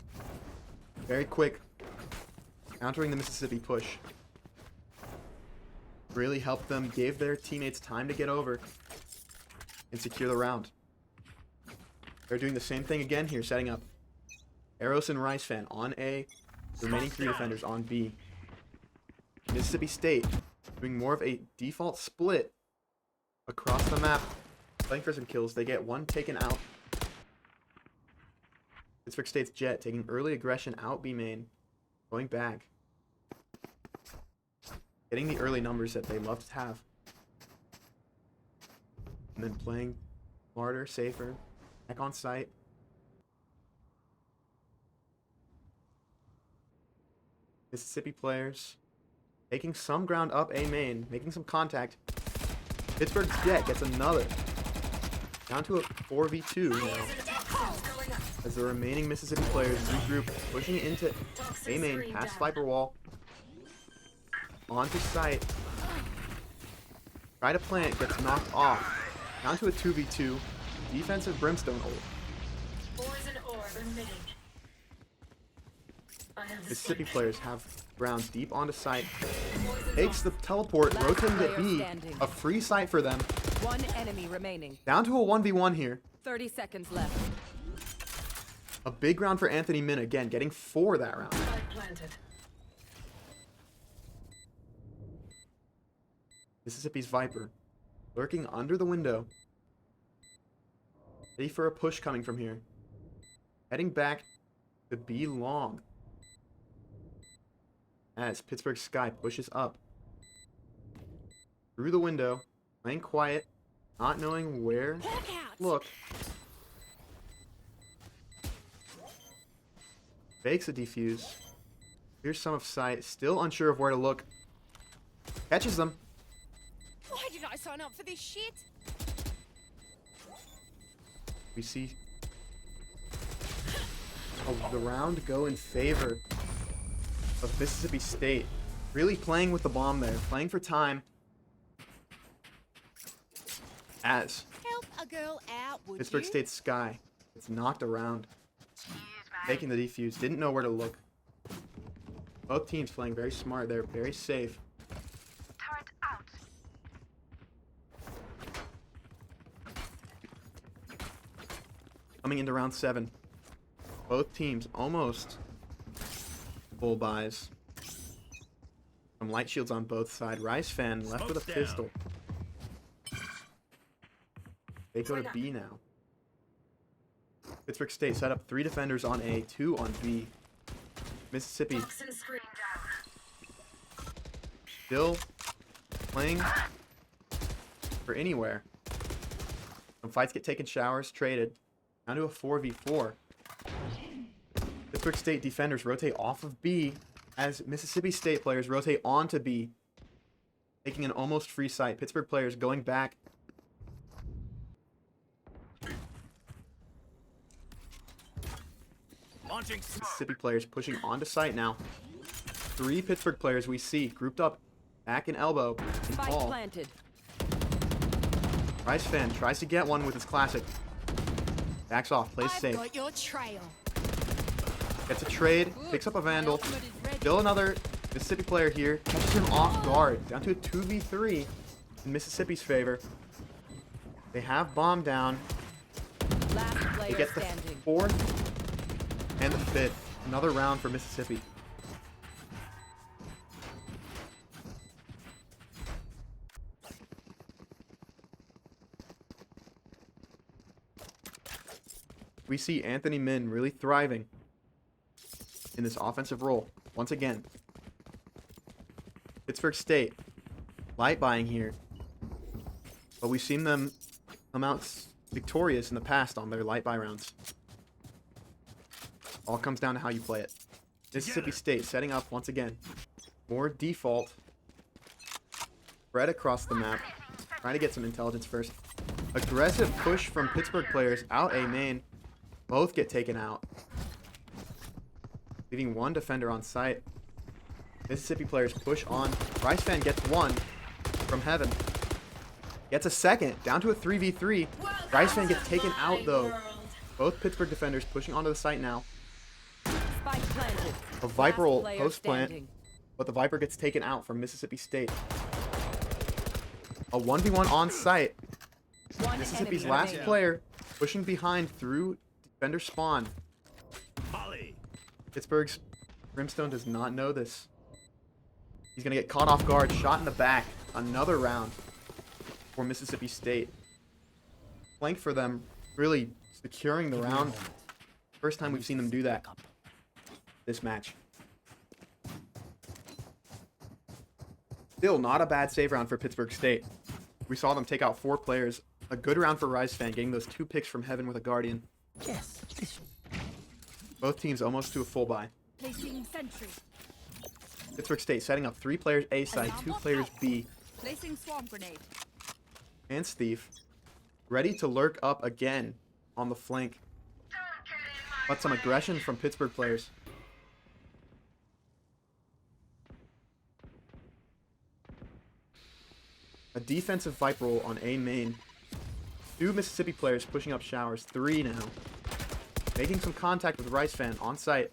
Very quick. Countering the Mississippi push. Really helped them, gave their teammates time to get over and secure the round. They're doing the same thing again here, setting up Eros and Rice Fan on A, remaining 3 defenders on B. Mississippi State doing more of a default split across the map, playing for some kills. They get 1 taken out. Pittsburgh State's Jet taking early aggression out B main, going back. Getting the early numbers that they love to have. And then playing smarter, safer, back on site. Mississippi players taking some ground up A main, making some contact. Pittsburgh's Jet gets another. Down to a 4v2 now. As the remaining Mississippi players regroup, pushing into A main past Viper Wall. Onto site. Try to plant, gets knocked off. Down to a 2v2. Defensive Brimstone ult. Mississippi players have ground deep onto site. Takes the teleport, Last rotating to player B. standing. A free site for them. 1 enemy remaining. Down to a 1v1 here. 30 seconds left. A big round for Anthony Min again, getting 4 that round. Mississippi's Viper, lurking under the window. Ready for a push coming from here. Heading back to B long. As Pittsburgh Sky pushes up. Through the window, playing quiet, not knowing where to look. Fakes a defuse. Here's some of sight, still unsure of where to look. Catches them. Why did I sign up for this shit? We see the round go in favor of Mississippi State. Really playing with the bomb there, playing for time. As Help a girl out, would Pittsburgh you? State's Sky gets knocked around. Taking the defuse, didn't know where to look. Both teams playing very smart, they're very safe. Coming into round 7. Both teams almost full buys. Some light shields on both sides. Rice Fan left with a Smoke's down. pistol. They go to B now. Pittsburgh State set up 3 defenders on A, 2 on B. Mississippi still playing for anywhere. Some fights get taken, showers traded. Down to a 4v4. Pittsburgh State defenders rotate off of B as Mississippi State players rotate onto B. Taking an almost free site. Pittsburgh players going back. Launching smoke. Mississippi players pushing onto site now. 3 Pittsburgh players we see grouped up back in elbow in Spike Paul. planted. Rice Fan tries to get one with his classic. Backs off, plays I've safe. got your trail. Gets a trade, picks up a Vandal. Still another Mississippi player here. Catches him off guard. Down to a 2v3 in Mississippi's favor. They have bomb down. Last They player get the standing. 4th and the 5th. Another round for Mississippi. we see Anthony Min really thriving in this offensive role once again. Pittsburgh State light buying here, but we've seen them come out victorious in the past on their light buy rounds. All comes down to how you play it. Mississippi State setting up once again. More default. Spread across the map. Trying to get some intelligence first. Aggressive push from Pittsburgh players out A main. Both get taken out. Leaving one defender on site. Mississippi players push on. Rice fan gets one from Heaven. Gets a second. Down to a 3v3. Rice fan gets taken out though. Both Pittsburgh defenders pushing onto the site now. Spike planted. A Viper Last ult player post plant. standing. But the Viper gets taken out from Mississippi State. A 1v1 on site. One Mississippi's enemy last remaining. player pushing behind through defender spawn. Molly. Pittsburgh's Brimstone does not know this. He's going to get caught off guard. Shot in the back. Another round for Mississippi State. Flank for them, really securing the round. First time we've seen them do that this match. Still not a bad save round for Pittsburgh State. We saw them take out 4 players. A good round for Rise Fan, getting those 2 picks from Heaven with a Guardian. Yes. Both teams almost to a full buy. Placing sentry. Pittsburgh State setting up 3 players A side, 2 players B. Placing swarm grenade. And Steve ready to lurk up again on the flank. But some aggression from Pittsburgh players. A defensive Viper roll on A main. 2 Mississippi players pushing up showers. 3 now. Making some contact with Rice Fan on site.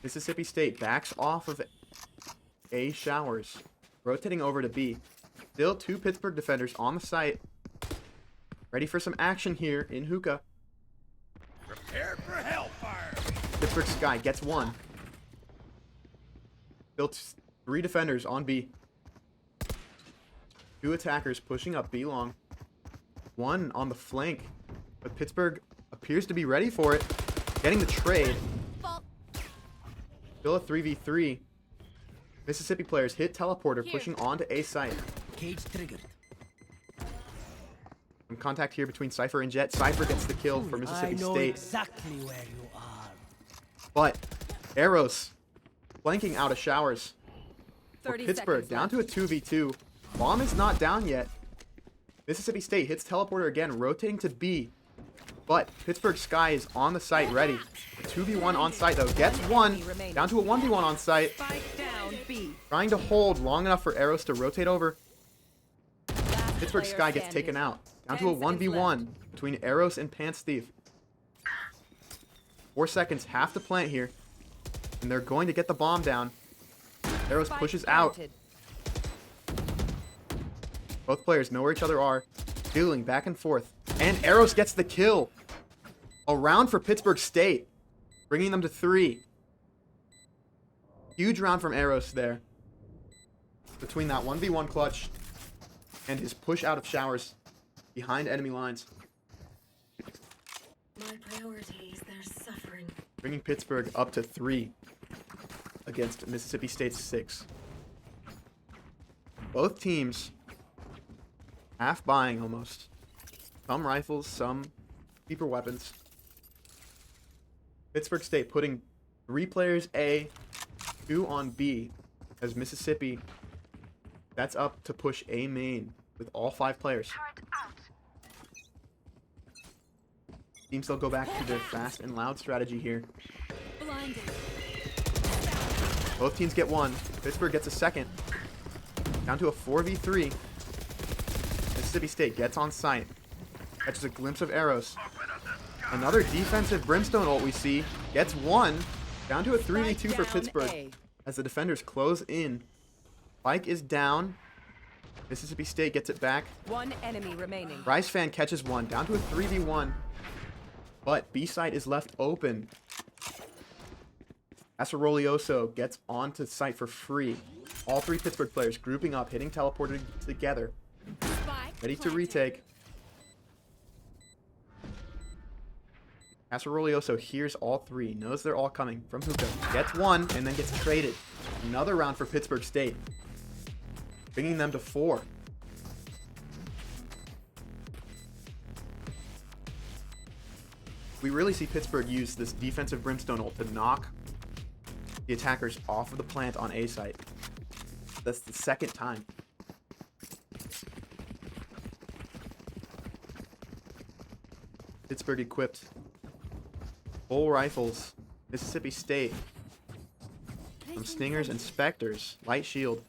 Mississippi State backs off of A showers. Rotating over to B. Still 2 Pittsburgh defenders on the site. Ready for some action here in Hookah. Prepare for hellfire. Pittsburgh Sky gets 1. Still 3 defenders on B. 2 attackers pushing up B long. 1 on the flank. But Pittsburgh appears to be ready for it. Getting the trade. Still a 3v3. Mississippi players hit teleporter, pushing onto A site. Cage triggered. Some contact here between Cypher and Jet. Cypher gets the kill for Mississippi I know State. exactly where you are. But Arrows flanking out of showers. For 30 Pittsburgh seconds down left. to a 2v2. Bomb is not down yet. Mississippi State hits teleporter again, rotating to B. But Pittsburgh Sky is on the site ready. A 2v1 on site though. Gets 1. Down to a 1v1 on site. Spike down B. Trying to hold long enough for Arrows to rotate over. Last Pittsburgh player Sky gets standing. taken out. Down to a 10 seconds 1v1 between Arrows and Pants Thief. 4 seconds, half the plant here. And they're going to get the bomb down. Arrows Spike pushes out. planted. Both players know where each other are. Dueling back and forth. And Arrows gets the kill. A round for Pittsburgh State. Bringing them to 3. Huge round from Arrows there. Between that 1v1 clutch and his push out of showers behind enemy lines. My priorities, they're suffering. Bringing Pittsburgh up to 3 against Mississippi State's 6. Both teams half buying almost. Some rifles, some cheaper weapons. Pittsburgh State putting 3 players A, 2 on B, as Mississippi that's up to push A main with all 5 players. Teams they'll go back to their fast and loud strategy here. Blinded. Both teams get 1. Pittsburgh gets a second. Down to a 4v3. Mississippi State gets on site. Catches a glimpse of Arrows. Another defensive Brimstone ult we see. Gets 1. Down to a 3v2 for Down Pittsburgh. A. As the defenders close in. Spike is down. Mississippi State gets it back. 1 enemy remaining. Rice Fan catches 1. Down to a 3v1. But B side is left open. Asarolioso gets onto site for free. All 3 Pittsburgh players grouping up, hitting teleported together. Spike Ready to planted. retake. Cacerolioso hears all three, knows they're all coming from hookah, gets one, and then gets traded. Another round for Pittsburgh State, bringing them to 4. We really see Pittsburgh use this defensive brimstone ult to knock the attackers off of the plant on A site. That's the second time. Pittsburgh equipped full rifles. Mississippi State some Stingers and Spectres. Light shield.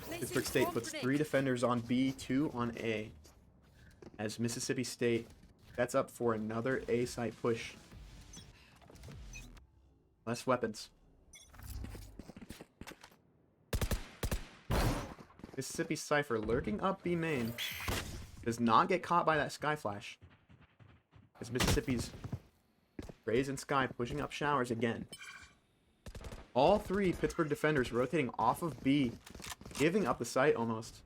Pittsburgh State puts 3 defenders on B, 2 on A. As Mississippi State bets up for another A site push. Less weapons. Mississippi Cypher lurking up B main. Does not get caught by that Sky Flash. As Mississippi's Rays and Sky pushing up showers again. All 3 Pittsburgh defenders rotating off of B. Giving up the site almost.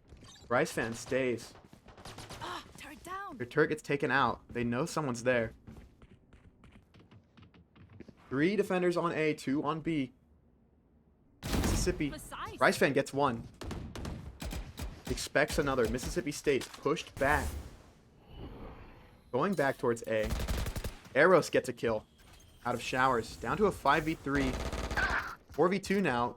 Bryce fan stays. Turret down. Their turret gets taken out. They know someone's there. 3 defenders on A, 2 on B. Mississippi. Rice fan gets 1. Expects another. Mississippi State pushed back. Going back towards A. Eros gets a kill. Out of showers. Down to a 5v3. 4v2 now.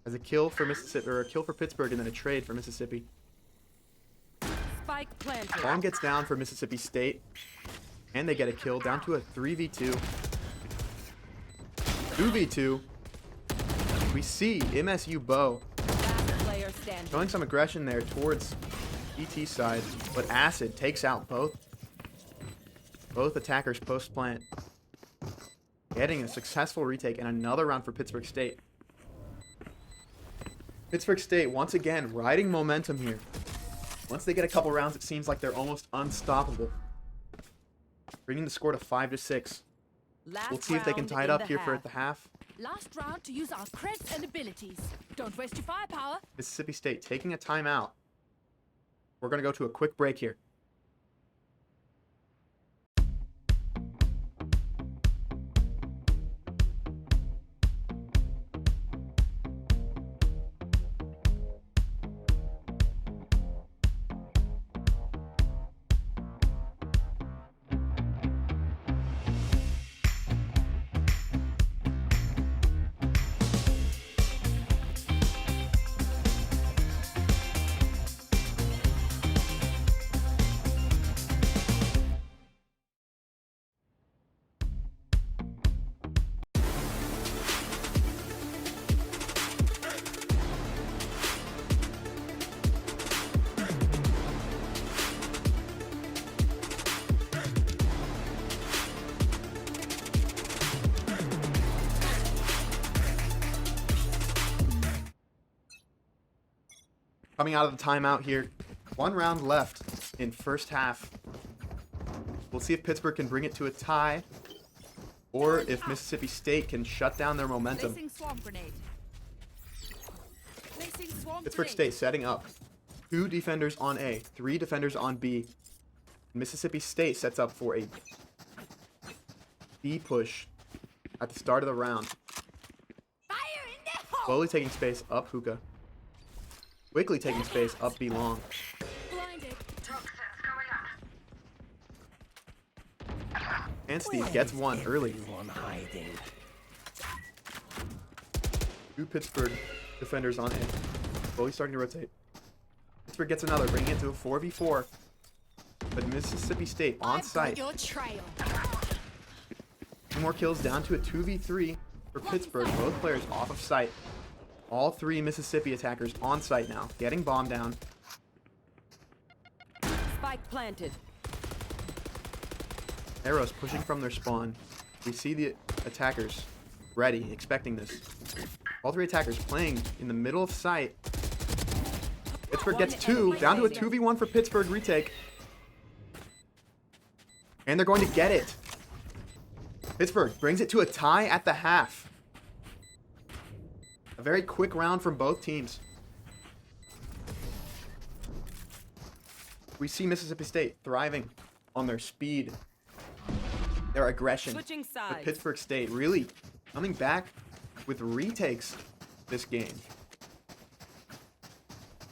As a kill for Mississippi, or a kill for Pittsburgh, and then a trade for Mississippi. Spike planted. Bomb gets down for Mississippi State. And they get a kill. Down to a 3v2. 2v2. We see MSU Bow Last player standing. showing some aggression there towards ET side, but Acid takes out both attackers post plant, getting a successful retake and another round for Pittsburgh State. Pittsburgh State once again riding momentum here. Once they get a couple rounds, it seems like they're almost unstoppable, bringing the score to 5-6. Last We'll see if they can round tie it in up the here for half. the half. Last round to use our creds and abilities. Don't waste your firepower. Mississippi State taking a timeout. We're going to go to a quick break here. Coming out of the timeout here. 1 round left in first half. We'll see if Pittsburgh can bring it to a tie, or if Mississippi State can shut down their momentum. Placing swarm grenade. Placing swarm Pittsburgh grenade. State setting up. 2 defenders on A, 3 defenders on B. Mississippi State sets up for a B push at the start of the round. Fire in the hole. Slowly taking space up hookah. Quickly taking space up B long. Blinded. And Steve gets 1 early. Everyone hiding. 2 Pittsburgh defenders on A. Slowly starting to rotate. Pittsburgh gets another, bringing it to a 4v4. But Mississippi State on I've got site. your trail. 2 more kills down to a 2v3 for Pittsburgh. Both players off of site. All 3 Mississippi attackers on site now, getting bomb down. Spike planted. Arrows pushing from their spawn. We see the attackers ready, expecting this. All 3 attackers playing in the middle of site. Pittsburgh gets 2, down to a 2v1 for Pittsburgh retake. And they're going to get it. Pittsburgh brings it to a tie at the half. A very quick round from both teams. We see Mississippi State thriving on their speed, their aggression. Switching With sides. Pittsburgh State really coming back with retakes this game.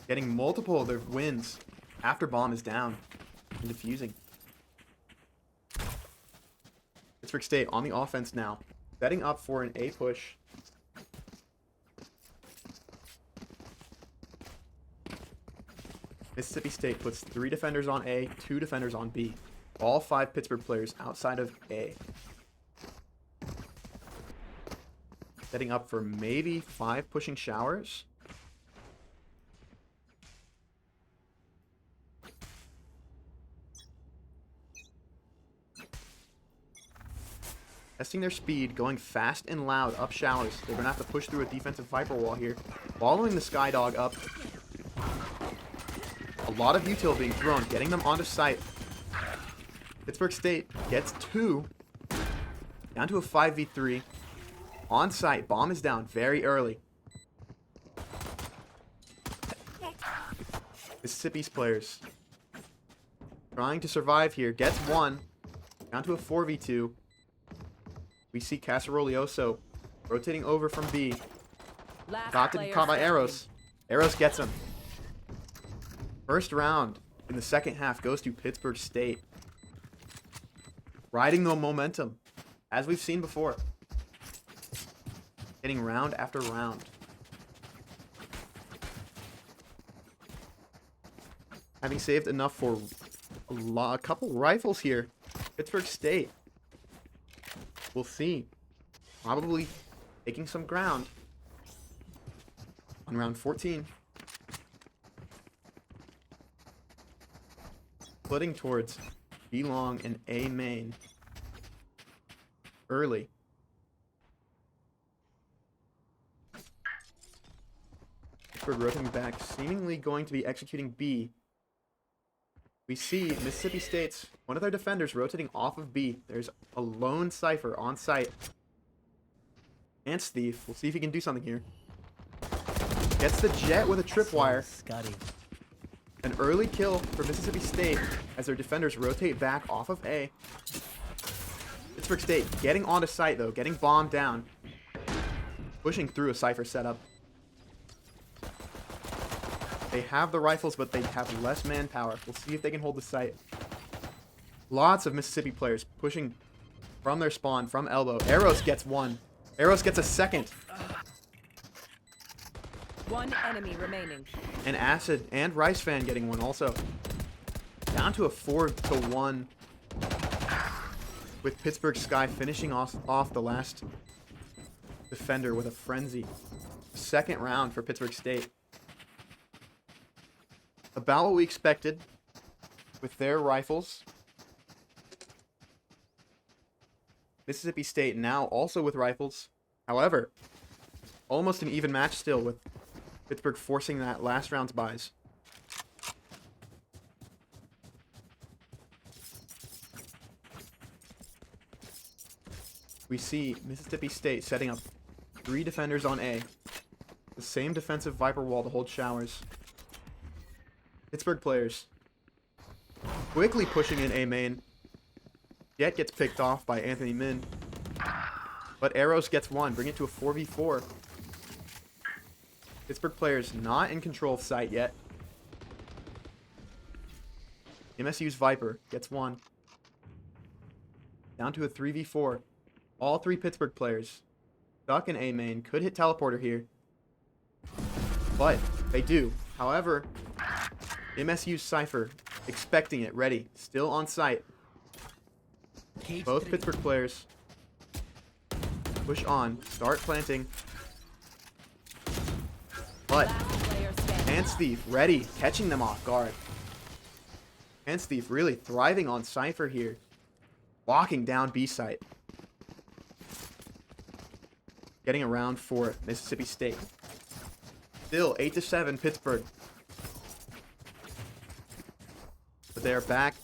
Getting multiple of their wins after bomb is down and defusing. Pittsburgh State on the offense now, setting up for an A push. Mississippi State puts 3 defenders on A, 2 defenders on B. All 5 Pittsburgh players outside of A. Setting up for maybe 5 pushing showers. Testing their speed, going fast and loud up showers. They're going to have to push through a defensive Viper wall here. Following the Skydog up. A lot of util being thrown, getting them onto site. Pittsburgh State gets 2. Down to a 5v3. On site, bomb is down very early. Mississippi's players trying to survive here. Gets 1. Down to a 4v2. We see Casarolioso rotating over from B. Last Got to be player caught by standing. Arrows. Arrows gets him. First round in the second half goes to Pittsburgh State. Riding the momentum, as we've seen before. Getting round after round. Having saved enough for a couple rifles here. Pittsburgh State. We'll see. Probably taking some ground on round 14. Splitting towards B long and A main. Early. Pittsburgh rotating back, seemingly going to be executing B. We see Mississippi State's one of their defenders rotating off of B. There's a lone Cypher on site. Ants Thief. We'll see if he can do something here. Gets the jet with a tripwire. Scotty. An early kill for Mississippi State as their defenders rotate back off of A. Pittsburgh State getting onto site though, getting bombed down. Pushing through a Cypher setup. They have the rifles, but they have less manpower. We'll see if they can hold the site. Lots of Mississippi players pushing from their spawn, from elbow. Arrows gets 1. Arrows gets a second. One enemy remaining. And Acid and Rice Fan getting 1 also. Down to a 4-1. With Pittsburgh Sky finishing off the last defender with a frenzy. Second round for Pittsburgh State. About what we expected with their rifles. Mississippi State now also with rifles. However, almost an even match still with Pittsburgh forcing that last round's buys. We see Mississippi State setting up 3 defenders on A. The same defensive Viper wall to hold showers. Pittsburgh players quickly pushing in A main. Jet gets picked off by Anthony Min. But Arrows gets 1, bring it to a 4v4. Pittsburgh players not in control of site yet. MSU's Viper gets 1. Down to a 3v4. All 3 Pittsburgh players stuck in A main. Could hit teleporter here. But they do. However, MSU's Cypher expecting it, ready, still on site. Cage Both trigger. Pittsburgh players push on, start planting. But Last player standing. Ants Thief ready, catching them off guard. Ants Thief really thriving on Cypher here. Walking down B site. Getting around for Mississippi State. Still 8-7 Pittsburgh. But they are back.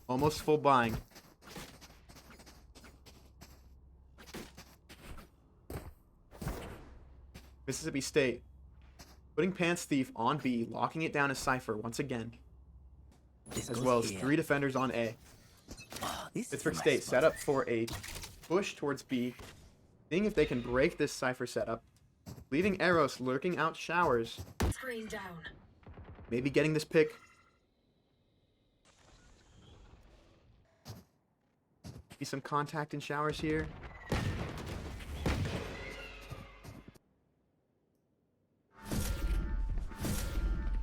Almost full buying. Mississippi State putting Pants Thief on B, locking it down as Cypher once again. This as goes well as here. 3 defenders on A. This is Pittsburgh a nice State spot. set up for a push towards B, seeing if they can break this Cypher setup, leaving Eros lurking out showers, Screen down. maybe getting this pick. See some contact in showers here.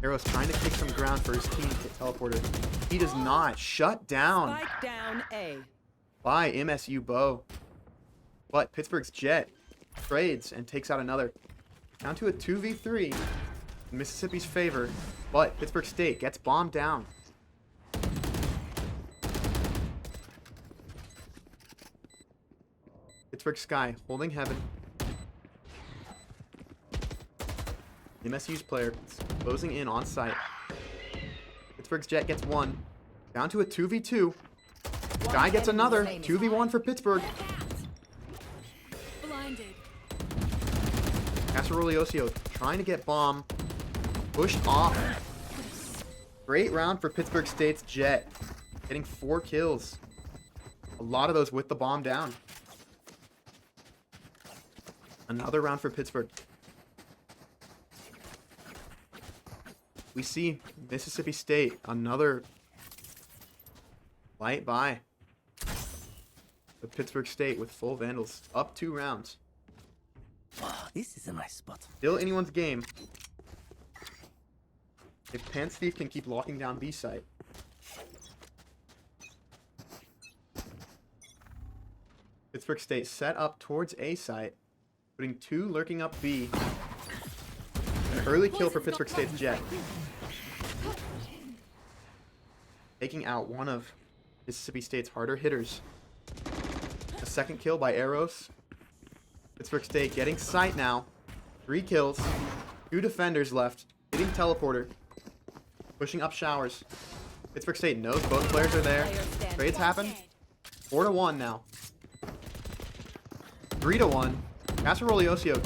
Eros trying to kick some ground for his team to teleporter. He does not. Shut down Spike down A. by MSU Bow. But Pittsburgh's Jet trades and takes out another. Down to a 2v3 in Mississippi's favor. But Pittsburgh State gets bombed down. Pittsburgh Sky holding heaven. MSU's player closing in on site. Pittsburgh's Jet gets 1. Down to a 2v2. Sky gets enemy another. remaining. 2v1 for Pittsburgh. Blinded. Casaroliosio trying to get bomb. Pushed off. Great round for Pittsburgh State's Jet. Getting 4 kills. A lot of those with the bomb down. Another round for Pittsburgh. We see Mississippi State, another light buy. The Pittsburgh State with full Vandals. Up 2 rounds. This is a nice spot. Still anyone's game. If Pants Thief can keep locking down B site. Pittsburgh State set up towards A site, putting 2 lurking up B. An early kill for Pittsburgh State's Jet. Taking out one of Mississippi State's harder hitters. A second kill by Eros. Pittsburgh State getting sight now. 3 kills. 2 defenders left. Hitting teleporter. Pushing up showers. Pittsburgh State knows both players are there. Trades happen. 4-1 now. 3-1. Casaroliosio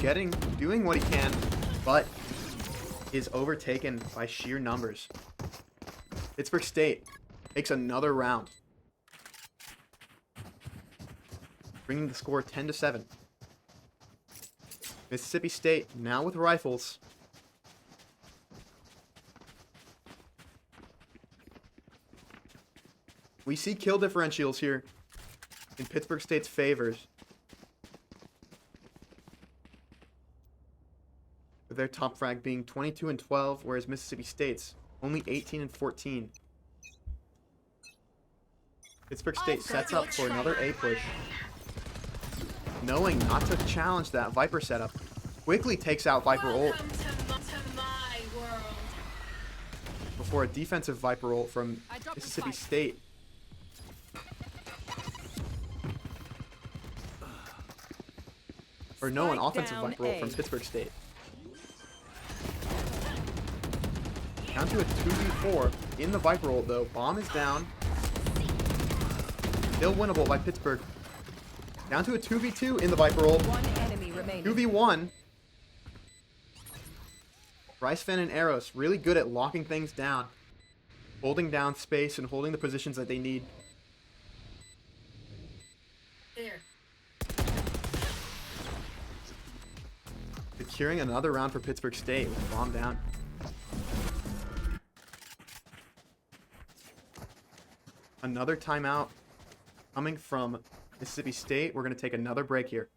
doing what he can, but is overtaken by sheer numbers. Pittsburgh State takes another round, bringing the score 10-7. Mississippi State now with rifles. We see kill differentials here in Pittsburgh State's favors, with their top frag being 22-12, whereas Mississippi State's only 18-14. Pittsburgh State sets up for another A push, knowing not to challenge that Viper setup. Quickly takes out Viper ult before a defensive Viper ult from Mississippi State. Or no, an Spike offensive down Viper ult from A. Pittsburgh State. Down to a 2v4 in the Viper ult though. Bomb is down. Still winnable by Pittsburgh. Down to a 2v2 in the Viper ult. 1 enemy remaining. 2v1. Bryce Fenn and Eros really good at locking things down. Holding down space and holding the positions that they need. There. Securing another round for Pittsburgh State with bomb down. Another timeout coming from Mississippi State. We're going to take another break here.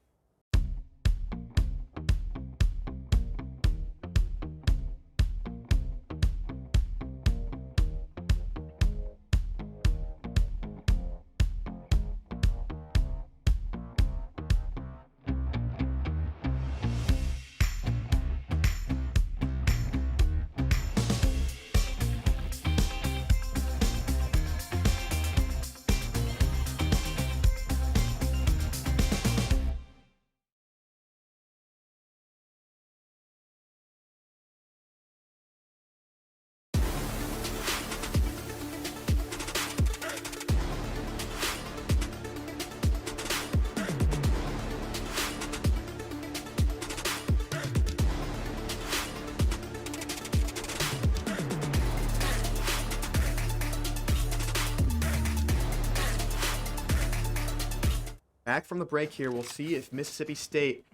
Back from the break here, we'll see if Mississippi State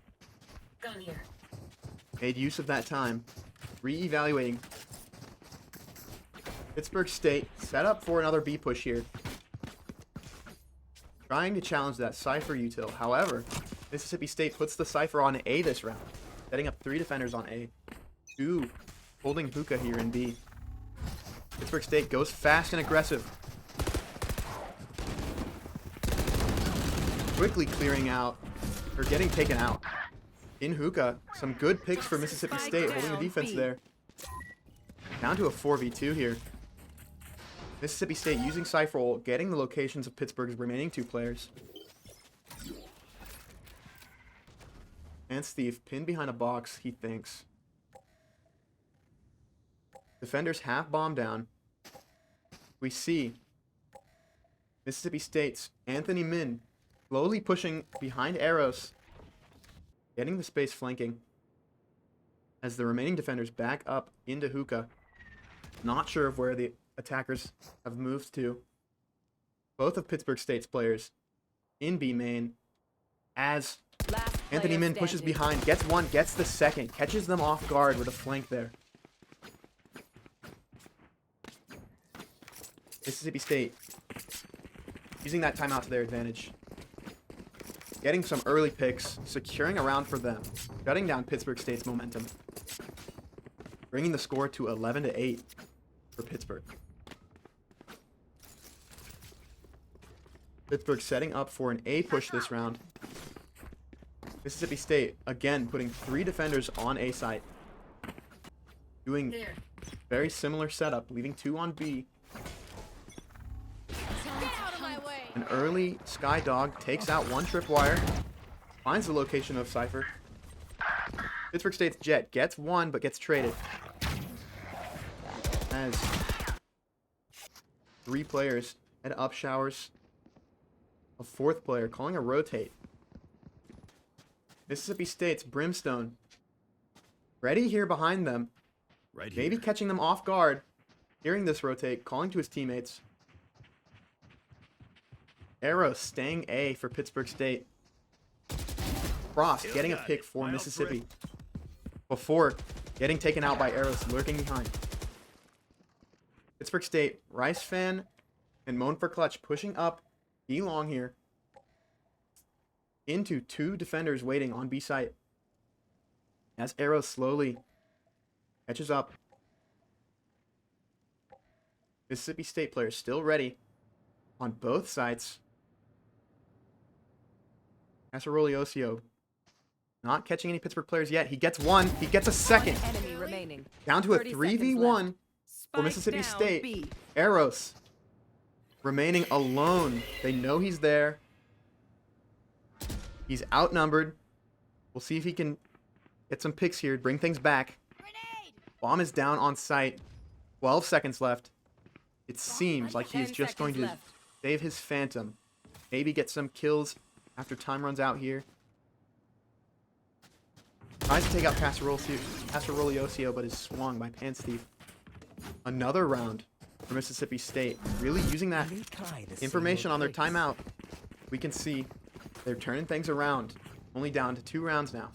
Gun here. made use of that time. Re-evaluating. Pittsburgh State set up for another B push here. Trying to challenge that Cypher util. However, Mississippi State puts the Cypher on A this round. Setting up 3 defenders on A. 2 holding hookah here in B. Pittsburgh State goes fast and aggressive. Quickly clearing out, or getting taken out. In hookah, some good picks for Mississippi State, holding the defense there. Down to a 4v2 here. Mississippi State using Cypher ult, getting the locations of Pittsburgh's remaining 2 players. And Steve pinned behind a box, he thinks. Defenders half bomb down. We see Mississippi State's Anthony Min slowly pushing behind Eros, getting the space flanking as the remaining defenders back up into hookah. Not sure of where the attackers have moved to. Both of Pittsburgh State's players in B main as Last Anthony player Min pushes standing. behind, gets one, gets the second, catches them off guard with a flank there. Mississippi State using that timeout to their advantage. Getting some early picks, securing a round for them, shutting down Pittsburgh State's momentum. Bringing the score to 11-8 for Pittsburgh. Pittsburgh setting up for an A push this round. Mississippi State, again, putting 3 defenders on A site. Doing There. very similar setup, leaving 2 on B. An early Sky Dog takes out 1 tripwire, finds the location of Cypher. Pittsburgh State's Jet gets 1, but gets traded. As 3 players head up showers. A 4th player calling a rotate. Mississippi State's Brimstone ready here behind them. Right here. Maybe catching them off guard. Hearing this rotate, calling to his teammates. Arrow staying A for Pittsburgh State. Frost getting a pick for Mississippi before getting taken out by Arrows lurking behind. Pittsburgh State, Rice Fan and Moan for Clutch pushing up B long here into 2 defenders waiting on B site. As Arrow slowly catches up. Mississippi State players still ready on both sides. Casaroliocio not catching any Pittsburgh players yet. He gets 1. He gets a second. One enemy remaining. Down to a 30 3v1 seconds left. for Spike Mississippi down State. B. Eros remaining alone. They know he's there. He's outnumbered. We'll see if he can get some picks here, bring things back. Bomb is down on site. 12 seconds left. It seems like he is 10 just going to seconds left. save his Phantom. Maybe get some kills after time runs out here. Tries to take out Casaroliocio, but is swung by Pansteve. Another round for Mississippi State. Really using that Retry the information same on their tricks. timeout. We can see they're turning things around. Only down to 2 rounds now.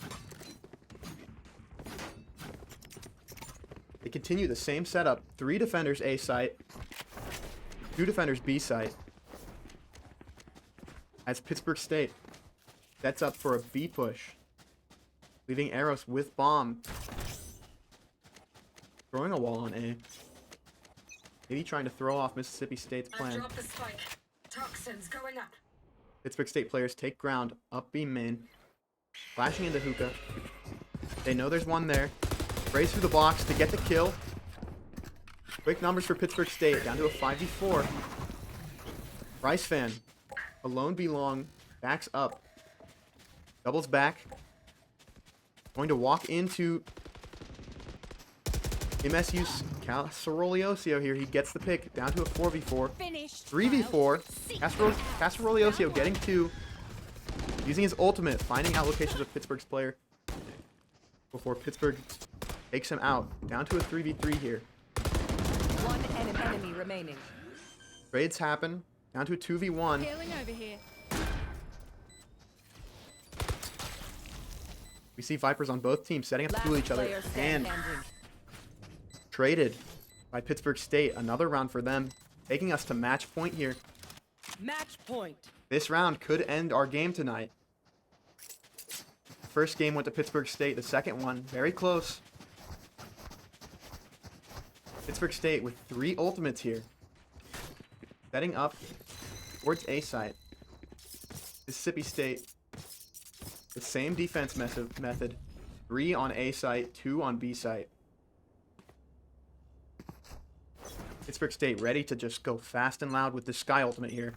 They continue the same setup. 3 defenders A site. 2 defenders B site. As Pittsburgh State sets up for a B push. Leaving Eros with bomb. Throwing a wall on A. Maybe trying to throw off Mississippi State's I've plan. dropped the spike. Toxins going up. Pittsburgh State players take ground up B main. Flashing into hookah. They know there's one there. Race through the box to get the kill. Quick numbers for Pittsburgh State. Down to a 5v4. Rice Fan. Alone belong. Backs up. Doubles back. Going to walk into MSU's Casaroliocio here. He gets the pick. Down to a 4v4. 3v4. Casaroliocio getting 2. Using his ultimate. Finding out locations of Pittsburgh's player. Before Pittsburgh takes him out. Down to a 3v3 here. One enemy remaining. Trades happen. Down to a 2v1. Healing over here. We see Vipers on both teams setting up to Last duel each other. player And standing. traded by Pittsburgh State. Another round for them, taking us to match point here. Match point. This round could end our game tonight. First game went to Pittsburgh State. The second one, very close. Pittsburgh State with 3 ultimates here. Setting up towards A site. Mississippi State, the same defense method. 3 on A site, 2 on B site. Pittsburgh State ready to just go fast and loud with the Sky ultimate here.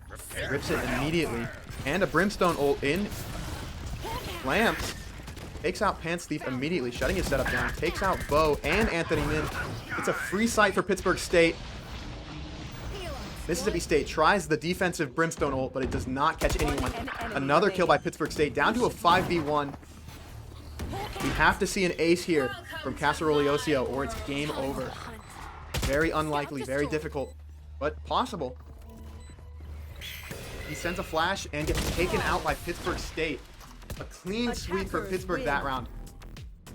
Rips it immediately. And a Brimstone ult in. Lamps. Takes out Pants Thief immediately, shutting his setup down. Takes out Bo and Anthony Min. It's a free site for Pittsburgh State. Mississippi State tries the defensive Brimstone ult, but it does not catch anyone. Another kill by Pittsburgh State, down to a 5v1. We have to see an ace here from Caceroliosio, or it's game over. Very unlikely, very difficult, but possible. He sends a flash and gets taken out by Pittsburgh State. A clean sweep for Pittsburgh that round,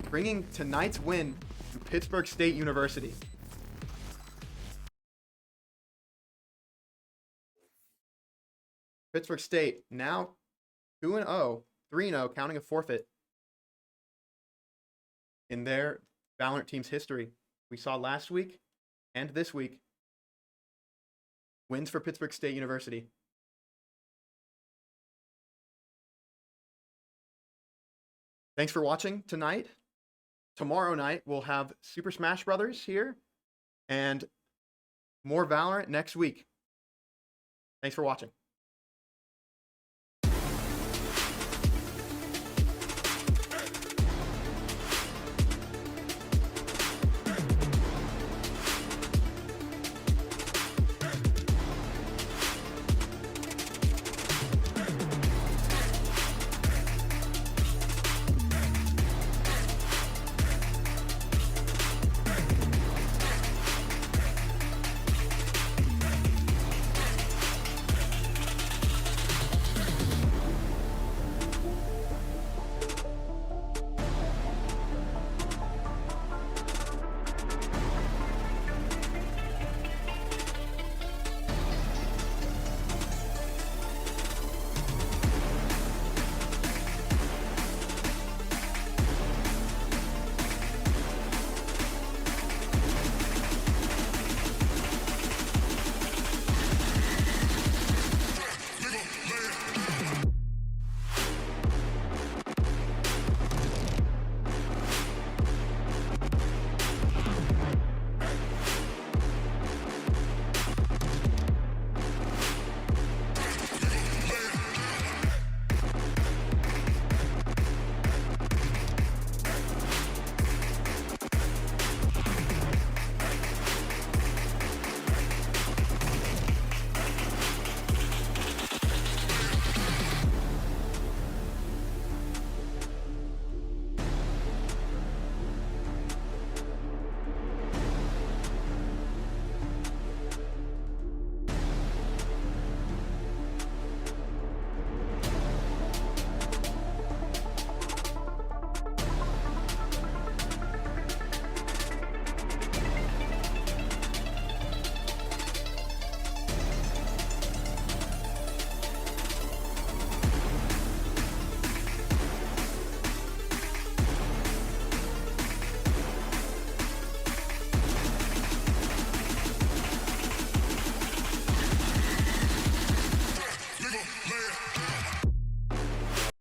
bringing tonight's win to Pittsburgh State University. Pittsburgh State now 2-0, 3-0, counting a forfeit in their Valorant team's history. We saw last week and this week wins for Pittsburgh State University. Thanks for watching tonight. Tomorrow night, we'll have Super Smash Brothers here and more Valorant next week. Thanks for watching.